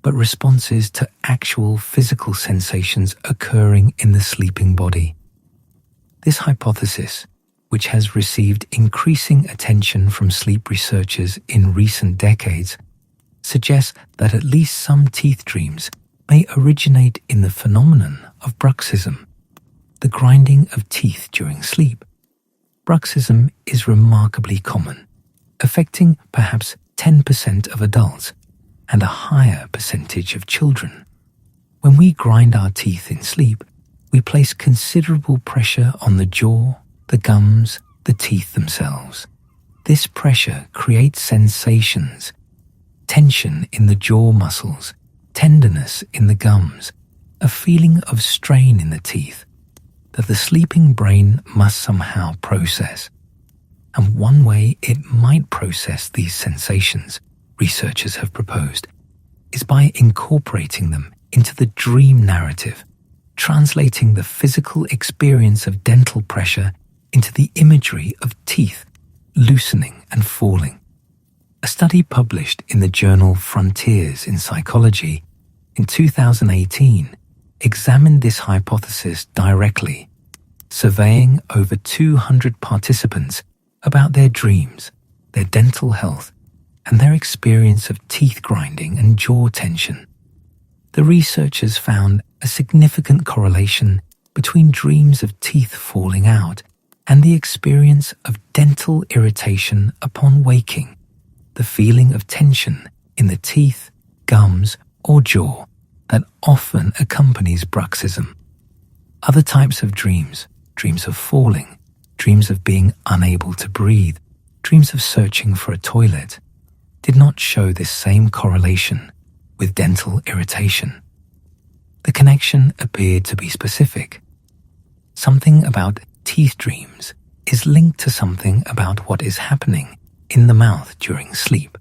Speaker 1: but responses to actual physical sensations occurring in the sleeping body. This hypothesis, which has received increasing attention from sleep researchers in recent decades, suggests that at least some teeth dreams may originate in the phenomenon of bruxism, the grinding of teeth during sleep. Bruxism is remarkably common, affecting perhaps 10% of adults and a higher percentage of children. When we grind our teeth in sleep, we place considerable pressure on the jaw, the gums, the teeth themselves. This pressure creates sensations, tension in the jaw muscles, tenderness in the gums, a feeling of strain in the teeth that the sleeping brain must somehow process. And one way it might process these sensations, researchers have proposed, is by incorporating them into the dream narrative, translating the physical experience of dental pressure into the imagery of teeth loosening and falling. A study published in the journal Frontiers in Psychology in 2018 examined this hypothesis directly, surveying over 200 participants about their dreams, their dental health, and their experience of teeth grinding and jaw tension. The researchers found a significant correlation between dreams of teeth falling out and the experience of dental irritation upon waking, the feeling of tension in the teeth, gums, or jaw that often accompanies bruxism. Other types of dreams, dreams of falling, dreams of being unable to breathe, dreams of searching for a toilet, did not show this same correlation with dental irritation. The connection appeared to be specific. Something about teeth dreams is linked to something about what is happening in the mouth during sleep.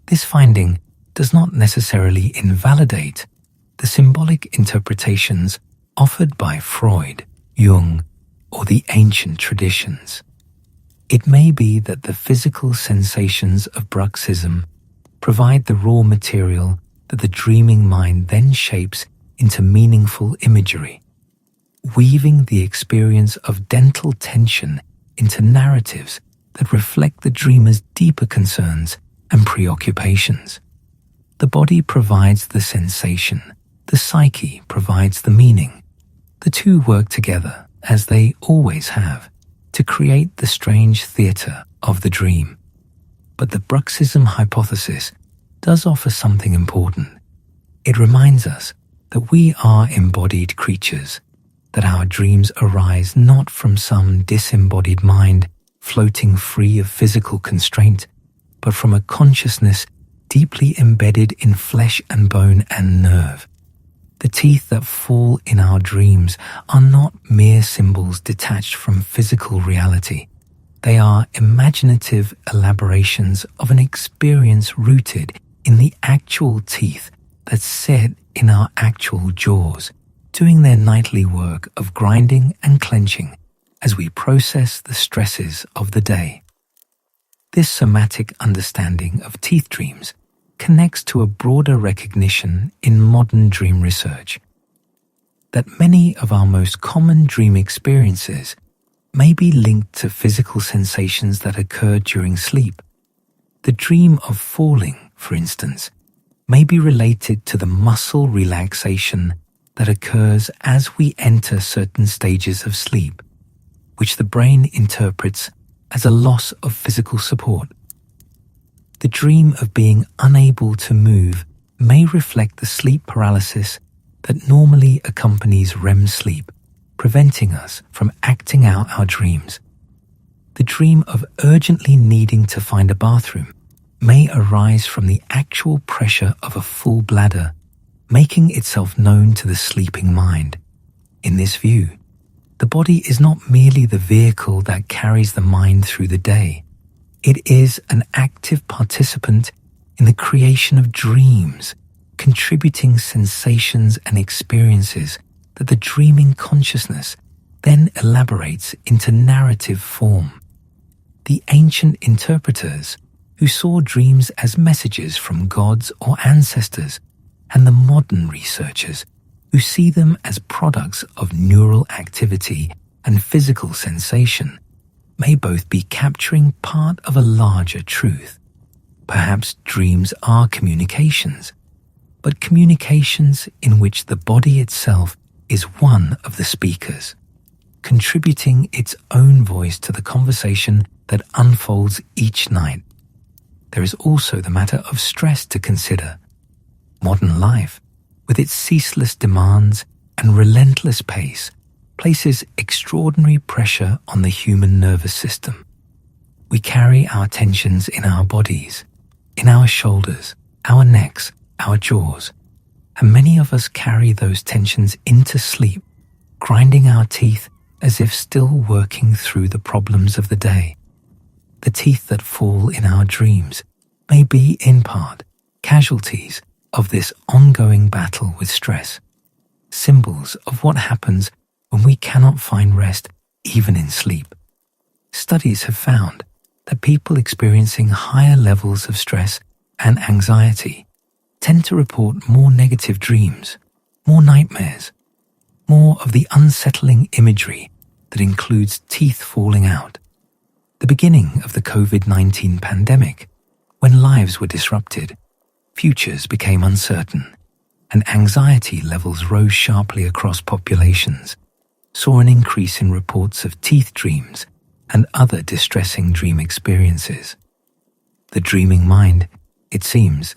Speaker 1: This finding does not necessarily invalidate the symbolic interpretations offered by Freud, Jung, or the ancient traditions. It may be that the physical sensations of bruxism provide the raw material that the dreaming mind then shapes into meaningful imagery, weaving the experience of dental tension into narratives that reflect the dreamer's deeper concerns and preoccupations. The body provides the sensation, the psyche provides the meaning. The two work together, as they always have, to create the strange theatre of the dream. But the bruxism hypothesis does offer something important. It reminds us that we are embodied creatures, that our dreams arise not from some disembodied mind floating free of physical constraint, but from a consciousness deeply embedded in flesh and bone and nerve. The teeth that fall in our dreams are not mere symbols detached from physical reality. They are imaginative elaborations of an experience rooted in the actual teeth that sit in our actual jaws, doing their nightly work of grinding and clenching as we process the stresses of the day. This somatic understanding of teeth dreams connects to a broader recognition in modern dream research that many of our most common dream experiences may be linked to physical sensations that occur during sleep. The dream of falling, for instance, may be related to the muscle relaxation that occurs as we enter certain stages of sleep, which the brain interprets as a loss of physical support. The dream of being unable to move may reflect the sleep paralysis that normally accompanies REM sleep, preventing us from acting out our dreams. The dream of urgently needing to find a bathroom may arise from the actual pressure of a full bladder, making itself known to the sleeping mind. In this view, the body is not merely the vehicle that carries the mind through the day. It is an active participant in the creation of dreams, contributing sensations and experiences that the dreaming consciousness then elaborates into narrative form. The ancient interpreters, who saw dreams as messages from gods or ancestors, and the modern researchers who see them as products of neural activity and physical sensation may both be capturing part of a larger truth. Perhaps dreams are communications, but communications in which the body itself is one of the speakers, contributing its own voice to the conversation that unfolds each night. There is also the matter of stress to consider. Modern life, with its ceaseless demands and relentless pace, places extraordinary pressure on the human nervous system. We carry our tensions in our bodies, in our shoulders, our necks, our jaws, and many of us carry those tensions into sleep, grinding our teeth as if still working through the problems of the day. The teeth that fall in our dreams may be, in part, casualties of this ongoing battle with stress, symbols of what happens when we cannot find rest even in sleep. Studies have found that people experiencing higher levels of stress and anxiety tend to report more negative dreams, more nightmares, more of the unsettling imagery that includes teeth falling out. The beginning of the COVID-19 pandemic, when lives were disrupted, futures became uncertain, and anxiety levels rose sharply across populations, saw an increase in reports of teeth dreams and other distressing dream experiences. The dreaming mind, it seems,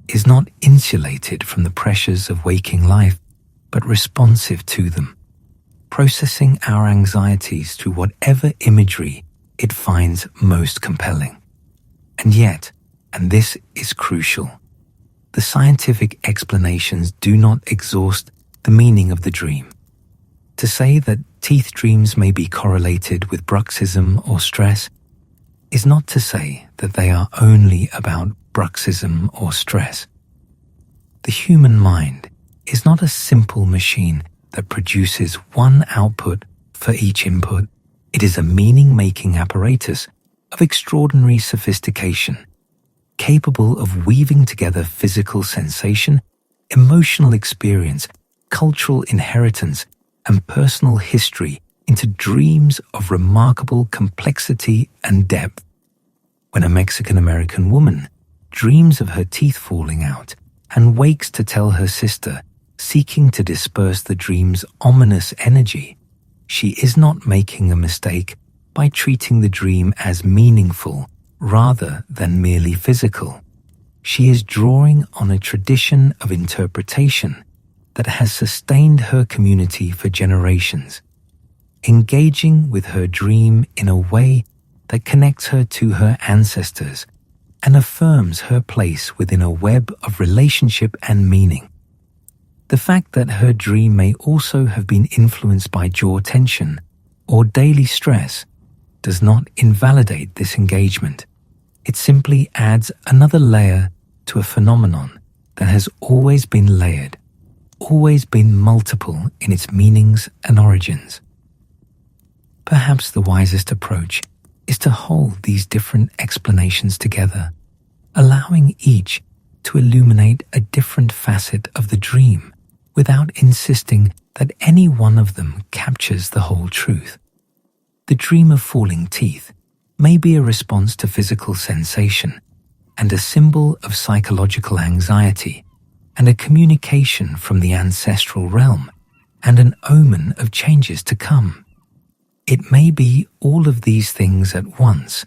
Speaker 1: is not insulated from the pressures of waking life, but responsive to them, processing our anxieties through whatever imagery it finds most compelling. And yet, and this is crucial, the scientific explanations do not exhaust the meaning of the dream. To say that teeth dreams may be correlated with bruxism or stress is not to say that they are only about bruxism or stress. The human mind is not a simple machine that produces one output for each input. It is a meaning-making apparatus of extraordinary sophistication, capable of weaving together physical sensation, emotional experience, cultural inheritance, and personal history into dreams of remarkable complexity and depth. When a Mexican-American woman dreams of her teeth falling out and wakes to tell her sister, seeking to disperse the dream's ominous energy, she is not making a mistake by treating the dream as meaningful rather than merely physical. She is drawing on a tradition of interpretation that has sustained her community for generations, engaging with her dream in a way that connects her to her ancestors and affirms her place within a web of relationship and meaning. The fact that her dream may also have been influenced by jaw tension or daily stress does not invalidate this engagement. It simply adds another layer to a phenomenon that has always been layered, always been multiple in its meanings and origins. Perhaps the wisest approach is to hold these different explanations together, allowing each to illuminate a different facet of the dream without insisting that any one of them captures the whole truth. The dream of falling teeth may be a response to physical sensation and a symbol of psychological anxiety and a communication from the ancestral realm and an omen of changes to come. It may be all of these things at once,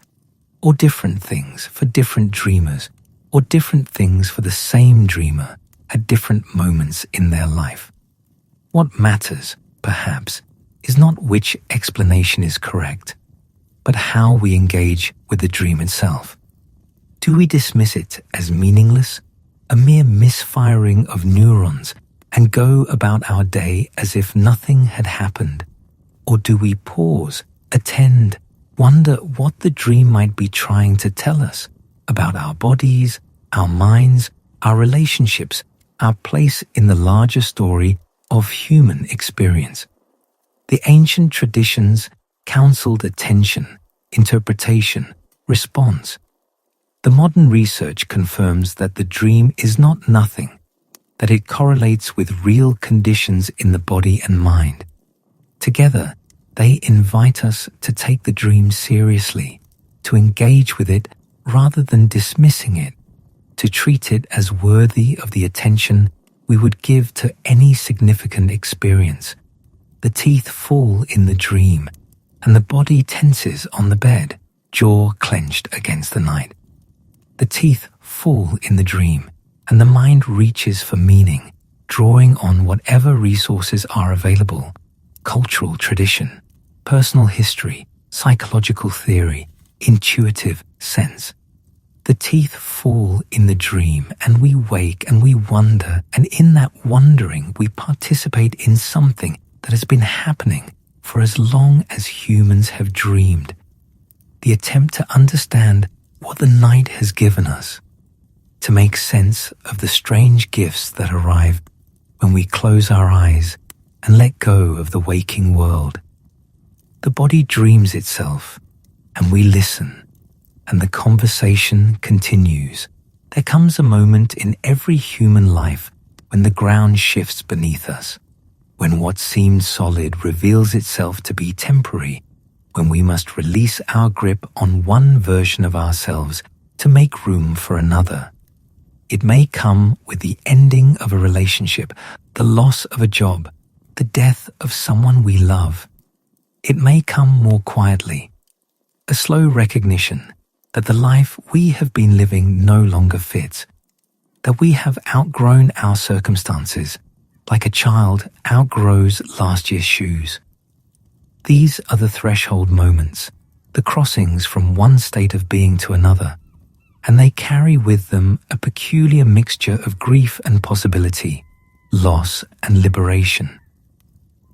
Speaker 1: or different things for different dreamers, or different things for the same dreamer at different moments in their life. What matters, perhaps, is not which explanation is correct, but how we engage with the dream itself. Do we dismiss it as meaningless, a mere misfiring of neurons, and go about our day as if nothing had happened? Or do we pause, attend, wonder what the dream might be trying to tell us about our bodies, our minds, our relationships, our place in the larger story of human experience? The ancient traditions counseled attention, interpretation, response. The modern research confirms that the dream is not nothing, that it correlates with real conditions in the body and mind. Together, they invite us to take the dream seriously, to engage with it rather than dismissing it, to treat it as worthy of the attention we would give to any significant experience. The teeth fall in the dream, and the body tenses on the bed, jaw clenched against the night. The teeth fall in the dream, and the mind reaches for meaning, drawing on whatever resources are available: cultural tradition, personal history, psychological theory, intuitive sense. The teeth fall in the dream, and we wake and we wonder, and in that wondering we participate in something that has been happening for as long as humans have dreamed. The attempt to understand what the night has given us, to make sense of the strange gifts that arrive when we close our eyes and let go of the waking world. The body dreams itself, and we listen, and the conversation continues. There comes a moment in every human life when the ground shifts beneath us, when what seemed solid reveals itself to be temporary, when we must release our grip on one version of ourselves to make room for another. It may come with the ending of a relationship, the loss of a job, the death of someone we love. It may come more quietly, a slow recognition that the life we have been living no longer fits, that we have outgrown our circumstances, like a child outgrows last year's shoes. These are the threshold moments, the crossings from one state of being to another, and they carry with them a peculiar mixture of grief and possibility, loss and liberation.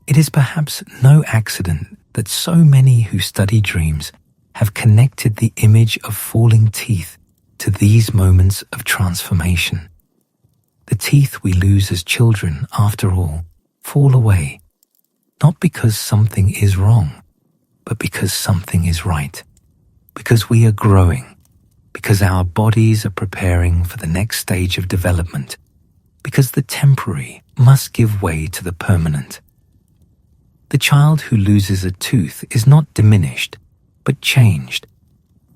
Speaker 1: It is perhaps no accident that so many who study dreams have connected the image of falling teeth to these moments of transformation. The teeth we lose as children, after all, fall away, not because something is wrong, but because something is right, because we are growing, because our bodies are preparing for the next stage of development, because the temporary must give way to the permanent. The child who loses a tooth is not diminished, but changed,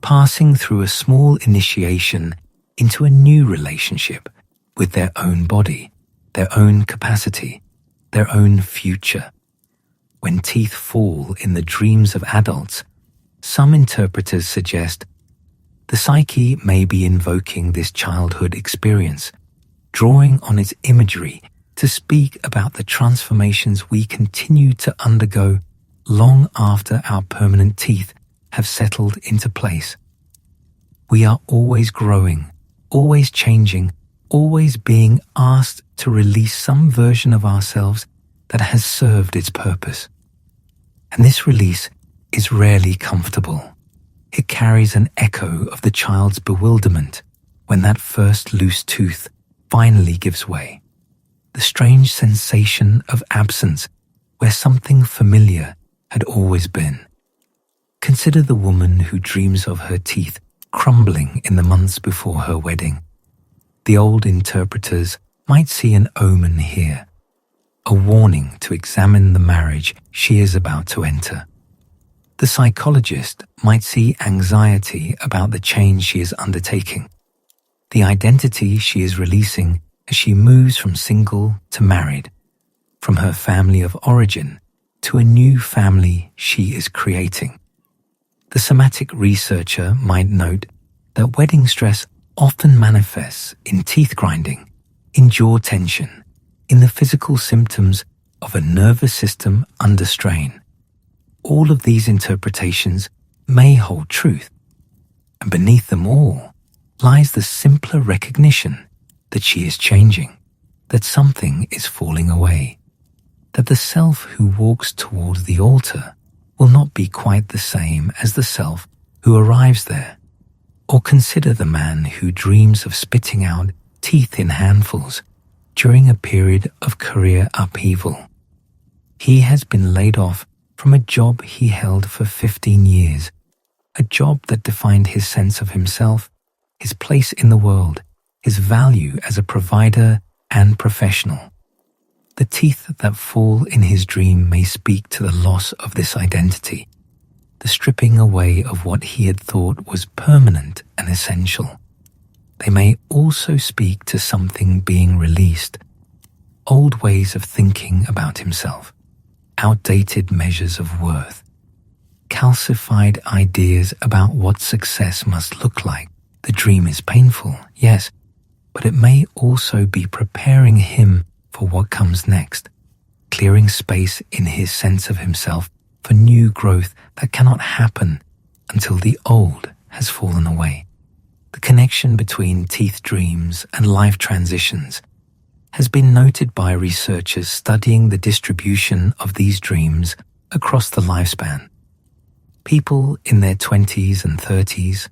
Speaker 1: passing through a small initiation into a new relationship with their own body, their own capacity, their own future. When teeth fall in the dreams of adults, some interpreters suggest the psyche may be invoking this childhood experience, drawing on its imagery to speak about the transformations we continue to undergo long after our permanent teeth have settled into place. We are always growing, always changing, always being asked to release some version of ourselves that has served its purpose. And this release is rarely comfortable. It carries an echo of the child's bewilderment when that first loose tooth finally gives way. The strange sensation of absence where something familiar had always been. Consider the woman who dreams of her teeth crumbling in the months before her wedding. The old interpreters might see an omen here, a warning to examine the marriage she is about to enter. The psychologist might see anxiety about the change she is undertaking, the identity she is releasing as she moves from single to married, from her family of origin to a new family she is creating. The somatic researcher might note that wedding stress often manifests in teeth grinding, in jaw tension, in the physical symptoms of a nervous system under strain. All of these interpretations may hold truth, and beneath them all lies the simpler recognition that she is changing, that something is falling away, that the self who walks towards the altar will not be quite the same as the self who arrives there. Or consider the man who dreams of spitting out teeth in handfuls during a period of career upheaval. He has been laid off from a job he held for 15 years, a job that defined his sense of himself, his place in the world, his value as a provider and professional. The teeth that fall in his dream may speak to the loss of this identity, the stripping away of what he had thought was permanent and essential. They may also speak to something being released, old ways of thinking about himself, outdated measures of worth, calcified ideas about what success must look like. The dream is painful, yes, but it may also be preparing him for what comes next, clearing space in his sense of himself for new growth that cannot happen until the old has fallen away. The connection between teeth dreams and life transitions has been noted by researchers studying the distribution of these dreams across the lifespan. People in their 20s and 30s,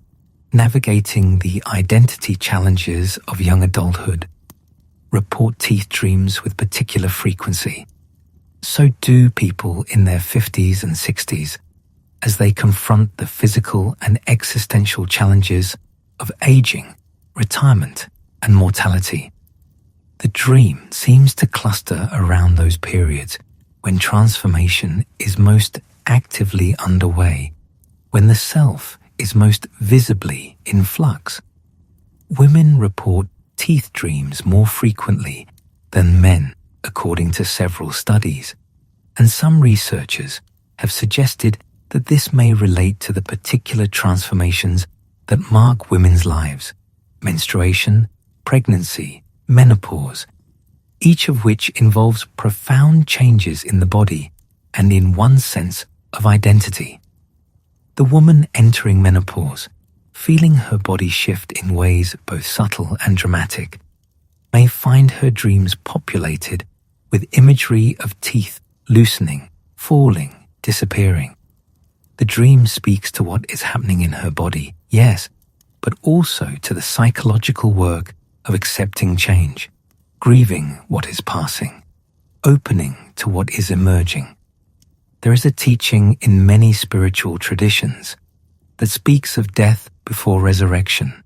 Speaker 1: navigating the identity challenges of young adulthood, report teeth dreams with particular frequency. So do people in their 50s and 60s as they confront the physical and existential challenges of aging, retirement, and mortality. The dream seems to cluster around those periods when transformation is most actively underway, when the self is most visibly in flux. Women report teeth dreams more frequently than men, according to several studies, and some researchers have suggested that this may relate to the particular transformations that mark women's lives: menstruation, pregnancy, menopause, each of which involves profound changes in the body and in one's sense of identity. The woman entering menopause, feeling her body shift in ways both subtle and dramatic, may find her dreams populated with imagery of teeth loosening, falling, disappearing. The dream speaks to what is happening in her body, yes, but also to the psychological work of accepting change, grieving what is passing, opening to what is emerging. There is a teaching in many spiritual traditions that speaks of death before resurrection,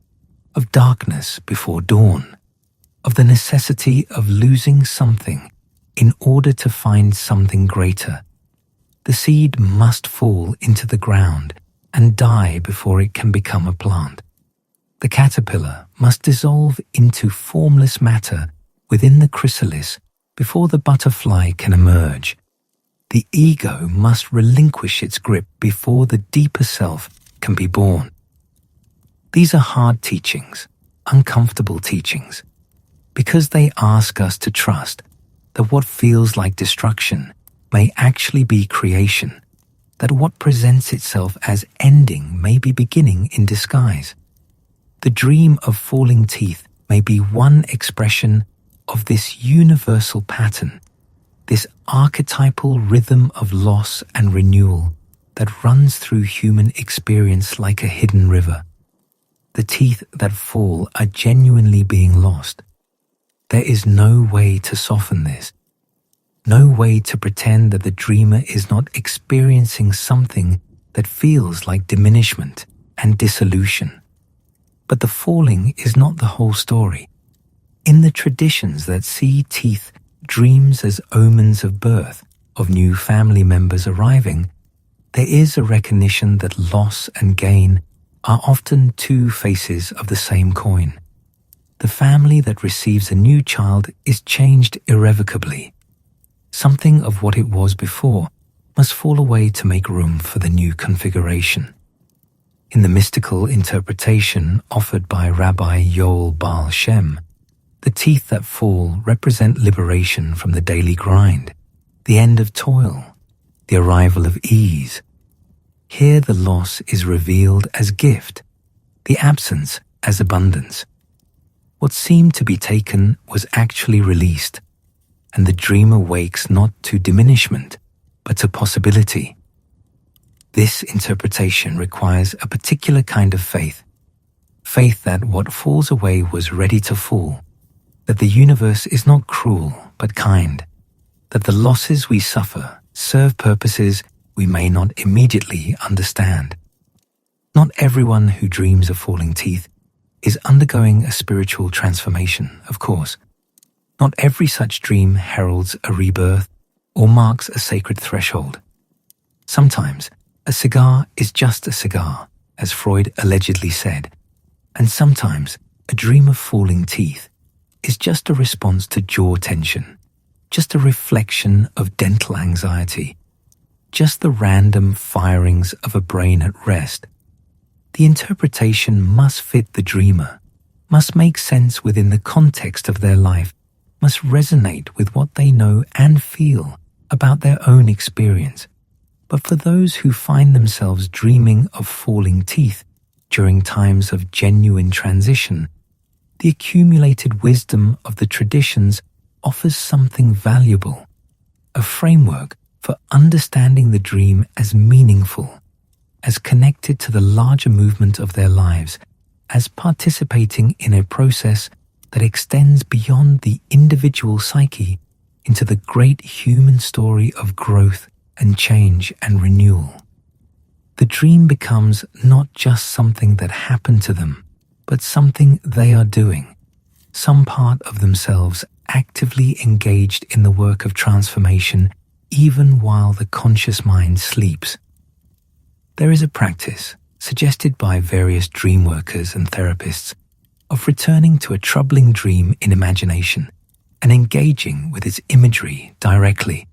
Speaker 1: of darkness before dawn, of the necessity of losing something in order to find something greater. The seed must fall into the ground and die before it can become a plant. The caterpillar must dissolve into formless matter within the chrysalis before the butterfly can emerge. The ego must relinquish its grip before the deeper self can be born. These are hard teachings, uncomfortable teachings, because they ask us to trust that what feels like destruction may actually be creation, that what presents itself as ending may be beginning in disguise. The dream of falling teeth may be one expression of this universal pattern, this archetypal rhythm of loss and renewal that runs through human experience like a hidden river. The teeth that fall are genuinely being lost. There is no way to soften this, no way to pretend that the dreamer is not experiencing something that feels like diminishment and dissolution. But the falling is not the whole story. In the traditions that see teeth dreams as omens of birth, of new family members arriving, there is a recognition that loss and gain are often two faces of the same coin. The family that receives a new child is changed irrevocably. Something of what it was before must fall away to make room for the new configuration. In the mystical interpretation offered by Rabbi Yoel Baal Shem, the teeth that fall represent liberation from the daily grind, the end of toil, the arrival of ease. Here the loss is revealed as gift, the absence as abundance. What seemed to be taken was actually released, and the dreamer wakes not to diminishment, but to possibility. This interpretation requires a particular kind of faith that what falls away was ready to fall, that the universe is not cruel but kind, that the losses we suffer serve purposes we may not immediately understand. Not everyone who dreams of falling teeth is undergoing a spiritual transformation, of course. Not every such dream heralds a rebirth or marks a sacred threshold. Sometimes a cigar is just a cigar, as Freud allegedly said, and sometimes a dream of falling teeth is just a response to jaw tension, just a reflection of dental anxiety, just the random firings of a brain at rest. The interpretation must fit the dreamer, must make sense within the context of their life, must resonate with what they know and feel about their own experience. But for those who find themselves dreaming of falling teeth during times of genuine transition, the accumulated wisdom of the traditions offers something valuable, a framework for understanding the dream as meaningful, as connected to the larger movement of their lives, as participating in a process that extends beyond the individual psyche into the great human story of growth and change and renewal. The dream becomes not just something that happened to them, but something they are doing, some part of themselves actively engaged in the work of transformation even while the conscious mind sleeps. There is a practice, suggested by various dream workers and therapists, of returning to a troubling dream in imagination and engaging with its imagery directly.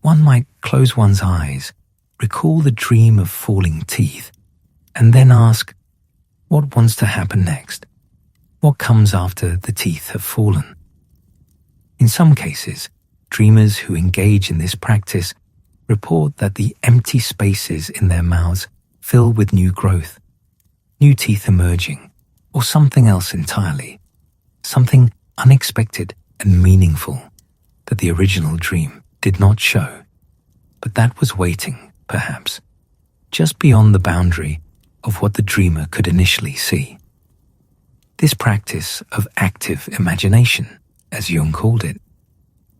Speaker 1: One might close one's eyes, recall the dream of falling teeth, and then ask, what wants to happen next? What comes after the teeth have fallen? In some cases, dreamers who engage in this practice report that the empty spaces in their mouths fill with new growth, new teeth emerging, or something else entirely, something unexpected and meaningful that the original dream did not show, but that was waiting, perhaps, just beyond the boundary of what the dreamer could initially see. This practice of active imagination, as Jung called it,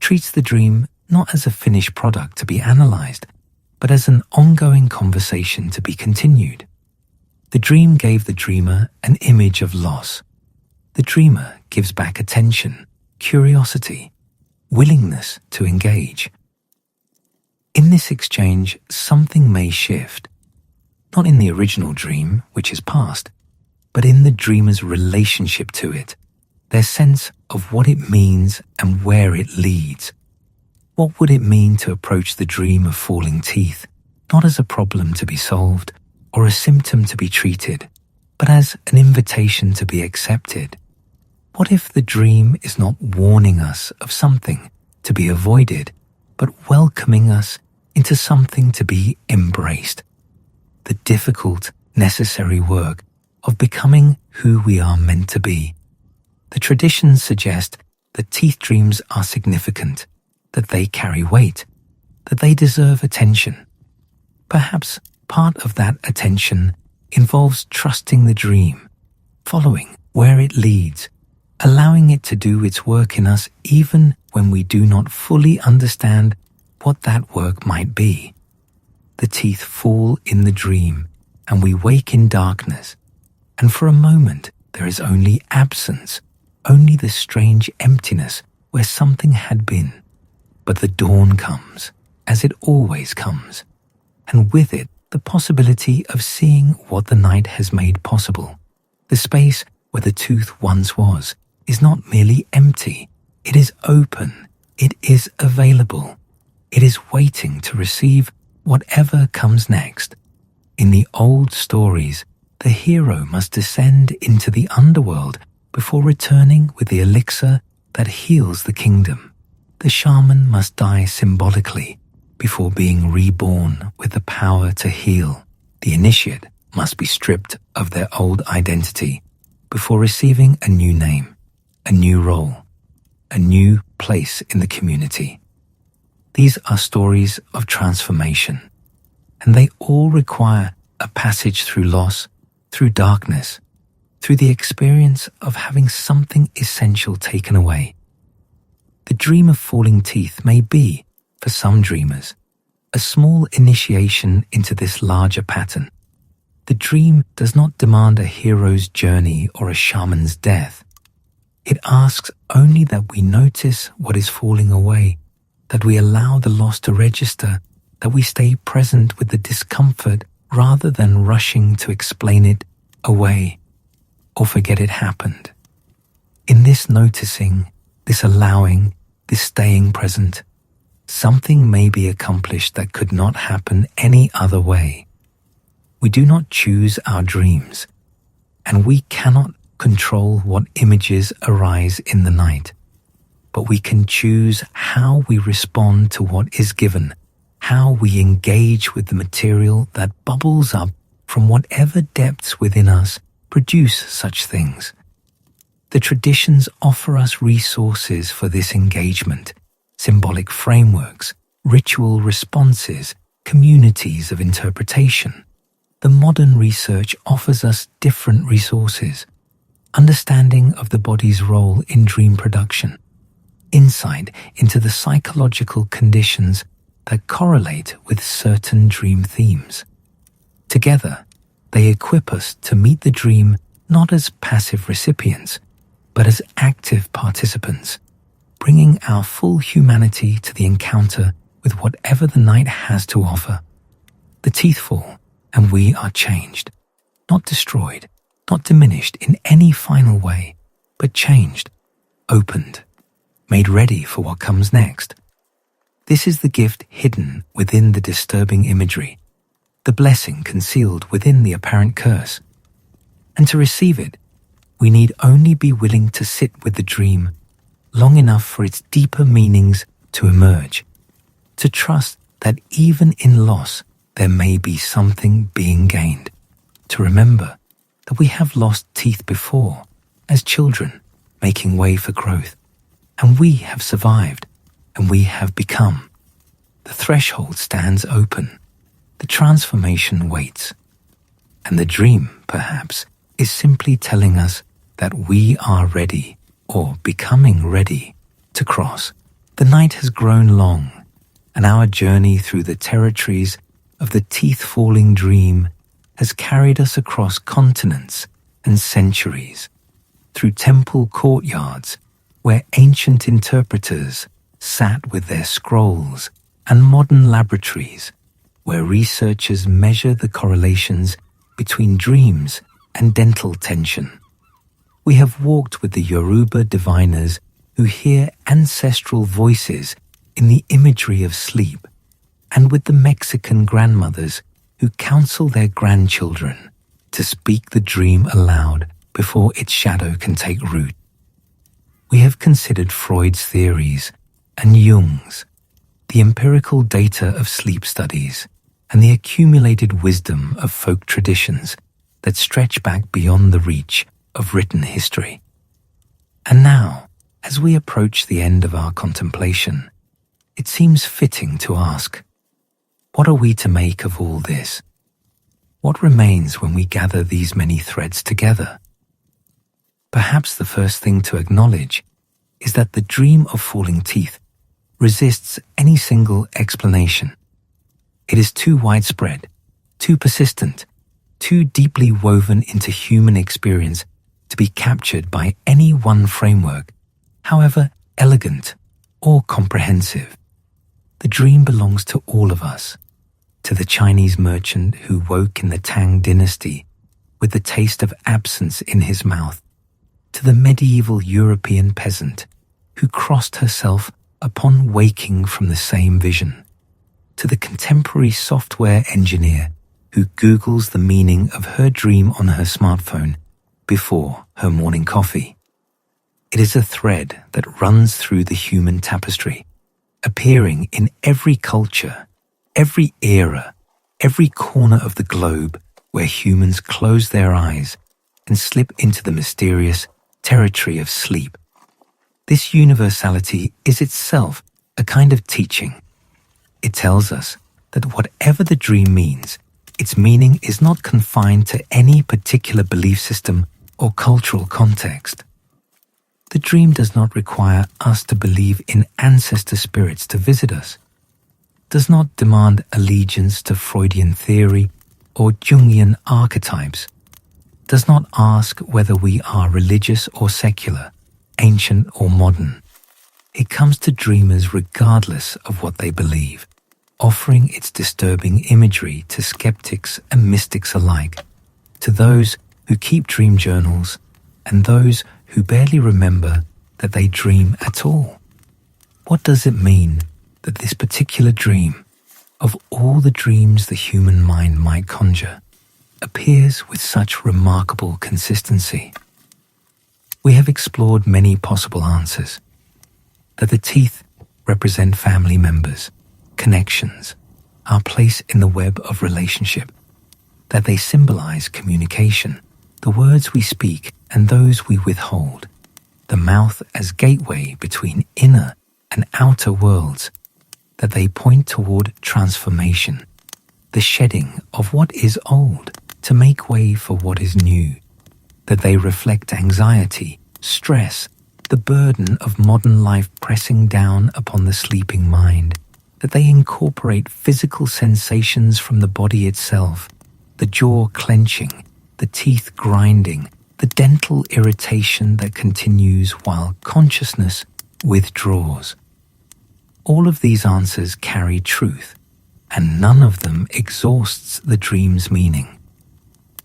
Speaker 1: treats the dream not as a finished product to be analyzed, but as an ongoing conversation to be continued. The dream gave the dreamer an image of loss. The dreamer gives back attention, curiosity, willingness to engage. In this exchange, something may shift, not in the original dream, which is past, but in the dreamer's relationship to it, their sense of what it means and where it leads. What would it mean to approach the dream of falling teeth, not as a problem to be solved or a symptom to be treated, but as an invitation to be accepted? What if the dream is not warning us of something to be avoided, but welcoming us into something to be embraced? The difficult, necessary work of becoming who we are meant to be. The traditions suggest that teeth dreams are significant, that they carry weight, that they deserve attention. Perhaps part of that attention involves trusting the dream, following where it leads, allowing it to do its work in us even when we do not fully understand what that work might be. The teeth fall in the dream, and we wake in darkness, and for a moment there is only absence, only the strange emptiness where something had been. But the dawn comes, as it always comes, and with it the possibility of seeing what the night has made possible. The space where the tooth once was is not merely empty, it is open, it is available, it is waiting to receive whatever comes next. In the old stories, the hero must descend into the underworld before returning with the elixir that heals the kingdom. The shaman must die symbolically before being reborn with the power to heal. The initiate must be stripped of their old identity before receiving a new name, a new role, a new place in the community. These are stories of transformation, and they all require a passage through loss, through darkness, through the experience of having something essential taken away. The dream of falling teeth may be, for some dreamers, a small initiation into this larger pattern. The dream does not demand a hero's journey or a shaman's death. It asks only that we notice what is falling away, that we allow the loss to register, that we stay present with the discomfort rather than rushing to explain it away or forget it happened. In this noticing, this allowing, this staying present, something may be accomplished that could not happen any other way. We do not choose our dreams, and we cannot control what images arise in the night. But we can choose how we respond to what is given, how we engage with the material that bubbles up from whatever depths within us produce such things. The traditions offer us resources for this engagement, symbolic frameworks, ritual responses, communities of interpretation. The modern research offers us different resources: understanding of the body's role in dream production, insight into the psychological conditions that correlate with certain dream themes. Together, they equip us to meet the dream not as passive recipients, but as active participants, bringing our full humanity to the encounter with whatever the night has to offer. The teeth fall, and we are changed, not destroyed, not diminished in any final way, but changed, opened, made ready for what comes next. This is the gift hidden within the disturbing imagery, the blessing concealed within the apparent curse. And to receive it, we need only be willing to sit with the dream long enough for its deeper meanings to emerge, to trust that even in loss there may be something being gained, to remember that we have lost teeth before as children, making way for growth, and we have survived, and we have become. The threshold stands open, the transformation waits, and the dream, perhaps, is simply telling us that we are ready, or becoming ready, to cross. The night has grown long, and our journey through the territories of the teeth-falling dream has carried us across continents and centuries, through temple courtyards where ancient interpreters sat with their scrolls, and modern laboratories where researchers measure the correlations between dreams and dental tension. We have walked with the Yoruba diviners who hear ancestral voices in the imagery of sleep, and with the Mexican grandmothers who counsel their grandchildren to speak the dream aloud before its shadow can take root. We have considered Freud's theories and Jung's, the empirical data of sleep studies, and the accumulated wisdom of folk traditions that stretch back beyond the reach of written history. And now, as we approach the end of our contemplation, it seems fitting to ask, what are we to make of all this? What remains when we gather these many threads together? Perhaps the first thing to acknowledge is that the dream of falling teeth resists any single explanation. It is too widespread, too persistent, too deeply woven into human experience to be captured by any one framework, however elegant or comprehensive. The dream belongs to all of us, to the Chinese merchant who woke in the Tang dynasty with the taste of absence in his mouth, to the medieval European peasant who crossed herself upon waking from the same vision, to the contemporary software engineer who Googles the meaning of her dream on her smartphone before her morning coffee. It is a thread that runs through the human tapestry, appearing in every culture, every era, every corner of the globe where humans close their eyes and slip into the mysterious territory of sleep. This universality is itself a kind of teaching. It tells us that whatever the dream means, its meaning is not confined to any particular belief system or cultural context. The dream does not require us to believe in ancestor spirits to visit us, does not demand allegiance to Freudian theory or Jungian archetypes, does not ask whether we are religious or secular, ancient or modern. It comes to dreamers regardless of what they believe, offering its disturbing imagery to skeptics and mystics alike, to those who keep dream journals and those who barely remember that they dream at all. What does it mean that this particular dream, of all the dreams the human mind might conjure, appears with such remarkable consistency? We have explored many possible answers. That the teeth represent family members, connections, our place in the web of relationship. That they symbolize communication, the words we speak and those we withhold. The mouth as gateway between inner and outer worlds. That they point toward transformation, the shedding of what is old to make way for what is new. That they reflect anxiety, stress, the burden of modern life pressing down upon the sleeping mind. That they incorporate physical sensations from the body itself, the jaw clenching, the teeth grinding, the dental irritation that continues while consciousness withdraws. All of these answers carry truth, and none of them exhausts the dream's meaning.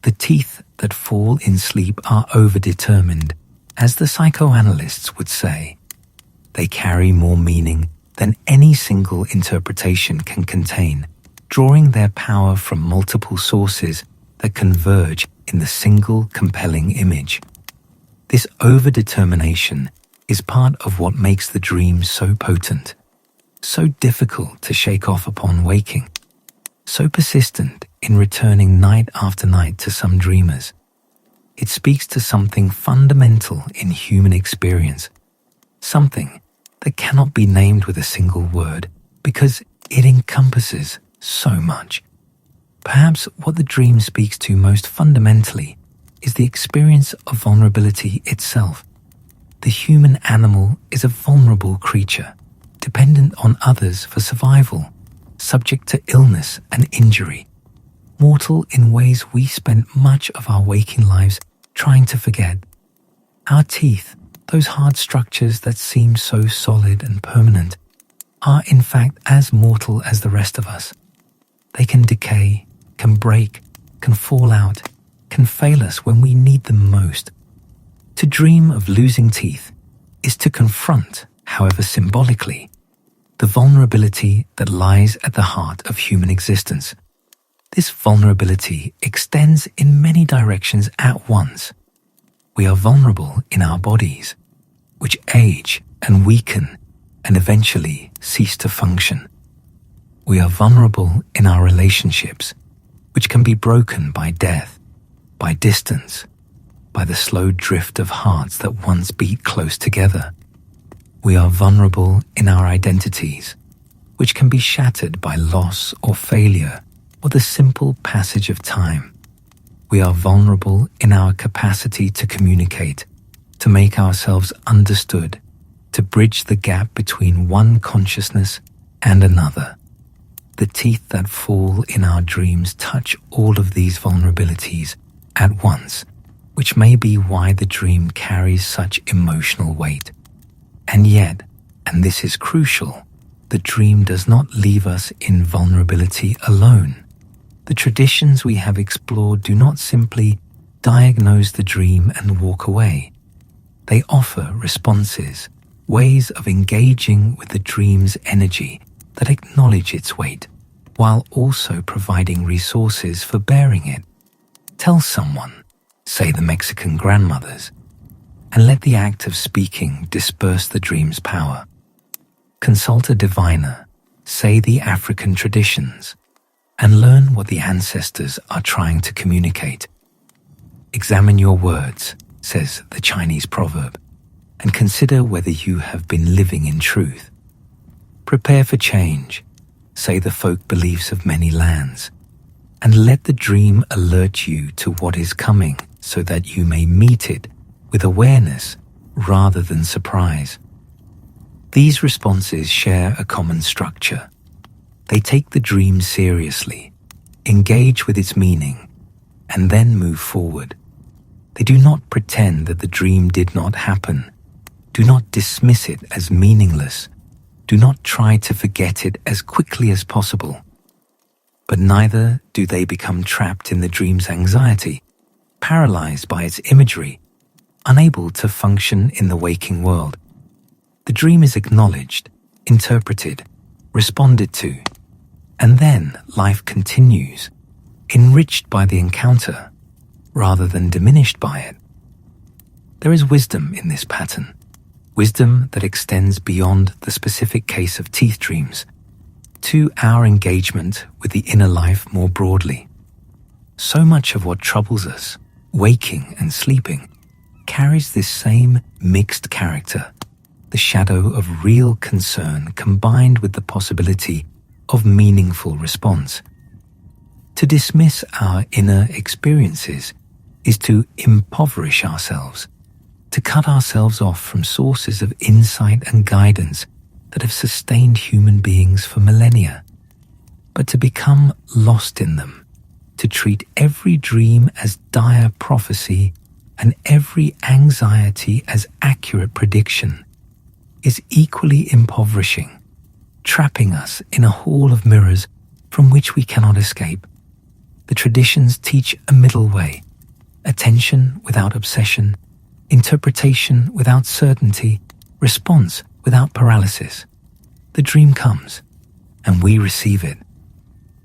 Speaker 1: The teeth that fall in sleep are overdetermined, as the psychoanalysts would say. They carry more meaning than any single interpretation can contain, drawing their power from multiple sources that converge in the single compelling image. This overdetermination is part of what makes the dream so potent, so difficult to shake off upon waking, so persistent in returning night after night to some dreamers. It speaks to something fundamental in human experience, something that cannot be named with a single word because it encompasses so much. Perhaps what the dream speaks to most fundamentally is the experience of vulnerability itself. The human animal is a vulnerable creature, dependent on others for survival, subject to illness and injury, mortal in ways we spend much of our waking lives trying to forget. Our teeth, those hard structures that seem so solid and permanent, are in fact as mortal as the rest of us. They can decay, can break, can fall out, can fail us when we need them most. To dream of losing teeth is to confront, however symbolically, the vulnerability that lies at the heart of human existence. This vulnerability extends in many directions at once. We are vulnerable in our bodies, which age and weaken and eventually cease to function. We are vulnerable in our relationships, which can be broken by death, by distance, by the slow drift of hearts that once beat close together. We are vulnerable in our identities, which can be shattered by loss or failure or the simple passage of time. We are vulnerable in our capacity to communicate, to make ourselves understood, to bridge the gap between one consciousness and another. The teeth that fall in our dreams touch all of these vulnerabilities at once, which may be why the dream carries such emotional weight. And yet, and this is crucial, the dream does not leave us in vulnerability alone. The traditions we have explored do not simply diagnose the dream and walk away. They offer responses, ways of engaging with the dream's energy that acknowledge its weight, while also providing resources for bearing it. Tell someone, say the Mexican grandmothers, and let the act of speaking disperse the dream's power. Consult a diviner, say the African traditions, and learn what the ancestors are trying to communicate. Examine your words, says the Chinese proverb, and consider whether you have been living in truth. Prepare for change, say the folk beliefs of many lands, and let the dream alert you to what is coming so that you may meet it with awareness rather than surprise. These responses share a common structure. They take the dream seriously, engage with its meaning, and then move forward. They do not pretend that the dream did not happen. Do not dismiss it as meaningless. Do not try to forget it as quickly as possible. But neither do they become trapped in the dream's anxiety, paralyzed by its imagery, unable to function in the waking world. The dream is acknowledged, interpreted, responded to, and then life continues, enriched by the encounter, rather than diminished by it. There is wisdom in this pattern, wisdom that extends beyond the specific case of teeth dreams to our engagement with the inner life more broadly. So much of what troubles us, waking and sleeping, carries this same mixed character, the shadow of real concern combined with the possibility of meaningful response. To dismiss our inner experiences is to impoverish ourselves, to cut ourselves off from sources of insight and guidance that have sustained human beings for millennia. But to become lost in them, to treat every dream as dire prophecy and every anxiety as accurate prediction, is equally impoverishing, trapping us in a hall of mirrors from which we cannot escape. The traditions teach a middle way, attention without obsession, interpretation without certainty, response without paralysis. The dream comes, and we receive it.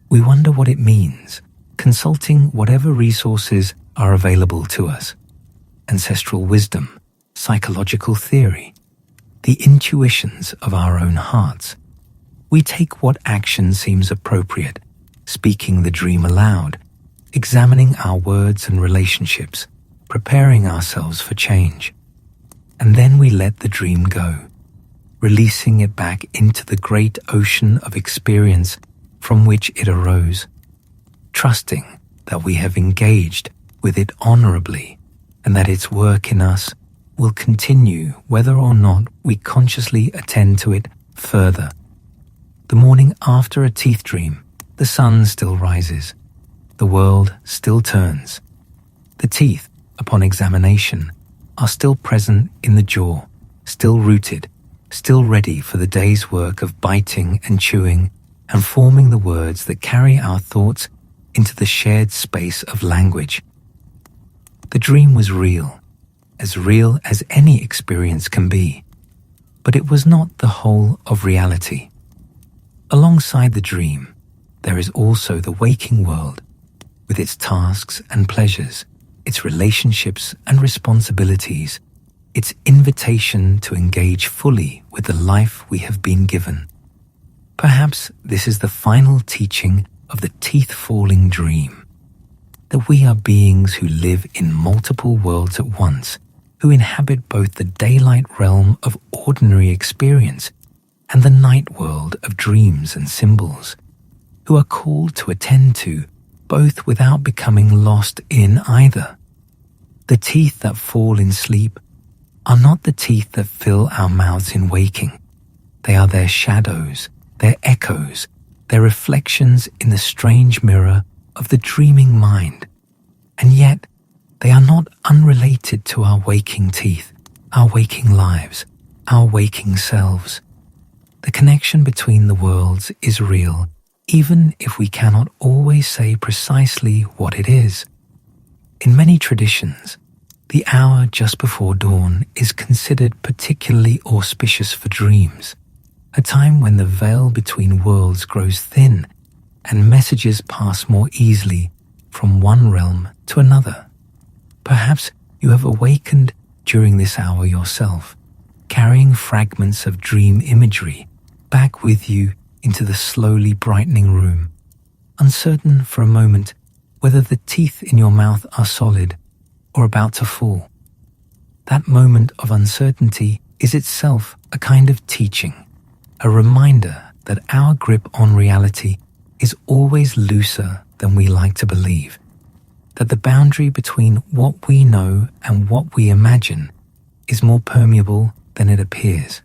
Speaker 1: We wonder what it means, consulting whatever resources are available to us: ancestral wisdom, psychological theory, the intuitions of our own hearts. We take what action seems appropriate, speaking the dream aloud, examining our words and relationships, preparing ourselves for change. And then we let the dream go, releasing it back into the great ocean of experience from which it arose, trusting that we have engaged with it honorably and that its work in us will continue whether or not we consciously attend to it further. The morning after a teeth dream, the sun still rises, the world still turns. The teeth, upon examination, are still present in the jaw, still rooted, still ready for the day's work of biting and chewing and forming the words that carry our thoughts into the shared space of language. The dream was real as any experience can be, but it was not the whole of reality. Alongside the dream, there is also the waking world, with its tasks and pleasures, its relationships and responsibilities, its invitation to engage fully with the life we have been given. Perhaps this is the final teaching of the teeth-falling dream, that we are beings who live in multiple worlds at once, who inhabit both the daylight realm of ordinary experience and the night world of dreams and symbols, who are called to attend to both without becoming lost in either. The teeth that fall in sleep are not the teeth that fill our mouths in waking. They are their shadows, their echoes, their reflections in the strange mirror of the dreaming mind. And yet, they are not unrelated to our waking teeth, our waking lives, our waking selves. The connection between the worlds is real, even if we cannot always say precisely what it is. In many traditions, the hour just before dawn is considered particularly auspicious for dreams, a time when the veil between worlds grows thin and messages pass more easily from one realm to another. Perhaps you have awakened during this hour yourself, carrying fragments of dream imagery back with you into the slowly brightening room, uncertain for a moment whether the teeth in your mouth are solid or about to fall. That moment of uncertainty is itself a kind of teaching, a reminder that our grip on reality is always looser than we like to believe, that the boundary between what we know and what we imagine is more permeable than it appears.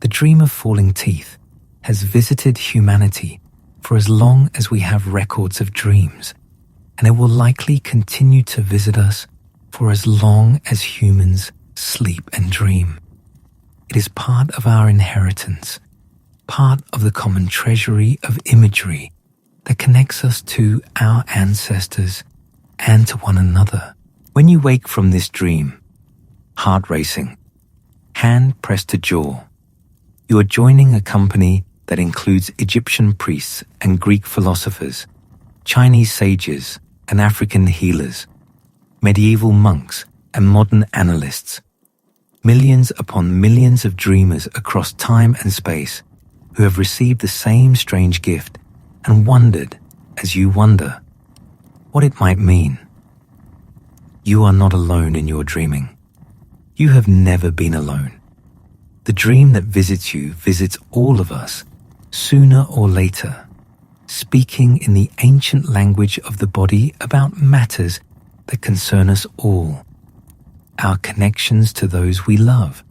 Speaker 1: The dream of falling teeth has visited humanity for as long as we have records of dreams, and it will likely continue to visit us for as long as humans sleep and dream. It is part of our inheritance, part of the common treasury of imagery that connects us to our ancestors and to one another. When you wake from this dream, heart racing, hand pressed to jaw, you are joining a company that includes Egyptian priests and Greek philosophers, Chinese sages and African healers, medieval monks and modern analysts, millions upon millions of dreamers across time and space who have received the same strange gift and wondered as you wonder what it might mean. You are not alone in your dreaming. You have never been alone. The dream that visits you visits all of us, sooner or later, speaking in the ancient language of the body about matters that concern us all. Our connections to those we love,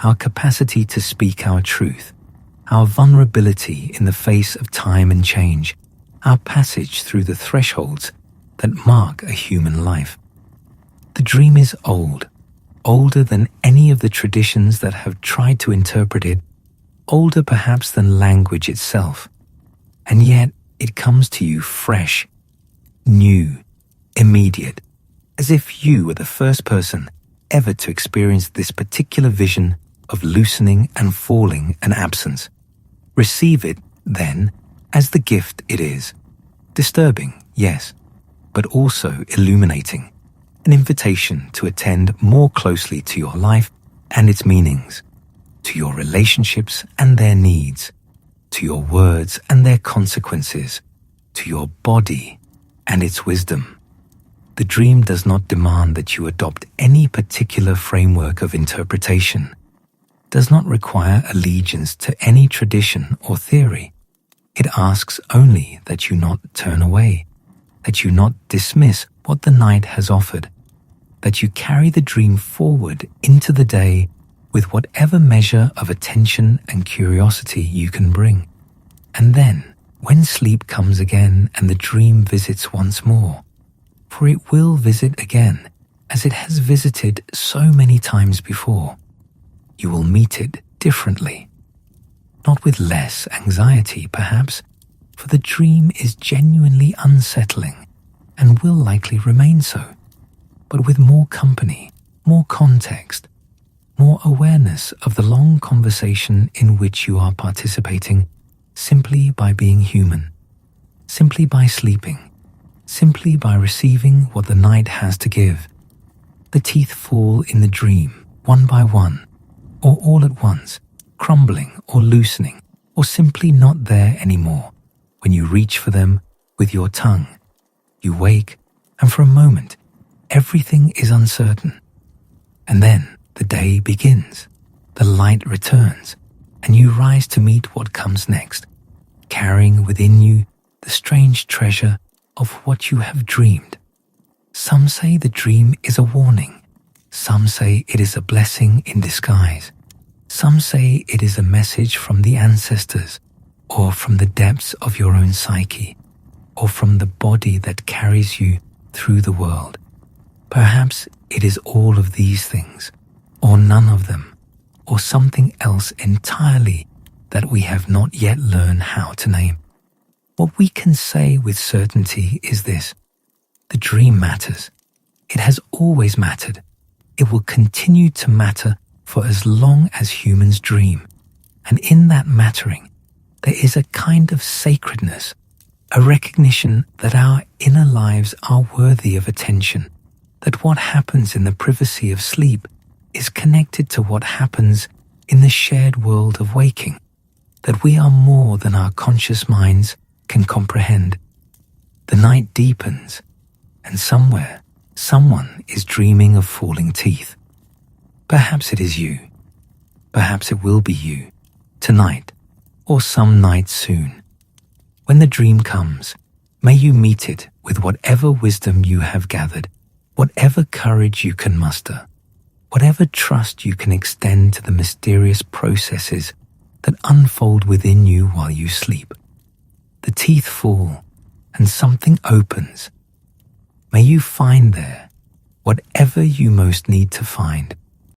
Speaker 1: our capacity to speak our truth, our vulnerability in the face of time and change, our passage through the thresholds that mark a human life. The dream is old, older than any of the traditions that have tried to interpret it, older perhaps than language itself. And yet it comes to you fresh, new, immediate, as if you were the first person ever to experience this particular vision of loosening and falling and absence. Receive it, then, as the gift it is. Disturbing, yes, but also illuminating. An invitation to attend more closely to your life and its meanings, to your relationships and their needs, to your words and their consequences, to your body and its wisdom. The dream does not demand that you adopt any particular framework of interpretation, does not require allegiance to any tradition or theory. It asks only that you not turn away, that you not dismiss what the night has offered, that you carry the dream forward into the day with whatever measure of attention and curiosity you can bring. And then, when sleep comes again and the dream visits once more, for it will visit again as it has visited so many times before, you will meet it differently. Not with less anxiety, perhaps, for the dream is genuinely unsettling and will likely remain so, but with more company, more context, more awareness of the long conversation in which you are participating simply by being human, simply by sleeping, simply by receiving what the night has to give. The teeth fall in the dream, one by one, or all at once, crumbling or loosening, or simply not there anymore. When you reach for them with your tongue, you wake, and for a moment, everything is uncertain. And then the day begins, the light returns, and you rise to meet what comes next, carrying within you the strange treasure of what you have dreamed. Some say the dream is a warning. Some say it is a blessing in disguise. Some say it is a message from the ancestors, or from the depths of your own psyche, or from the body that carries you through the world. Perhaps it is all of these things, or none of them, or something else entirely that we have not yet learned how to name. What we can say with certainty is this: the dream matters. It has always mattered. It will continue to matter for as long as humans dream. And in that mattering, there is a kind of sacredness, a recognition that our inner lives are worthy of attention, that what happens in the privacy of sleep is connected to what happens in the shared world of waking, that we are more than our conscious minds can comprehend. The night deepens, and somewhere, someone is dreaming of falling teeth. Perhaps it is you. Perhaps it will be you, tonight, or some night soon. When the dream comes, may you meet it with whatever wisdom you have gathered, whatever courage you can muster, whatever trust you can extend to the mysterious processes that unfold within you while you sleep. The teeth fall, and something opens. May you find there whatever you most need to find.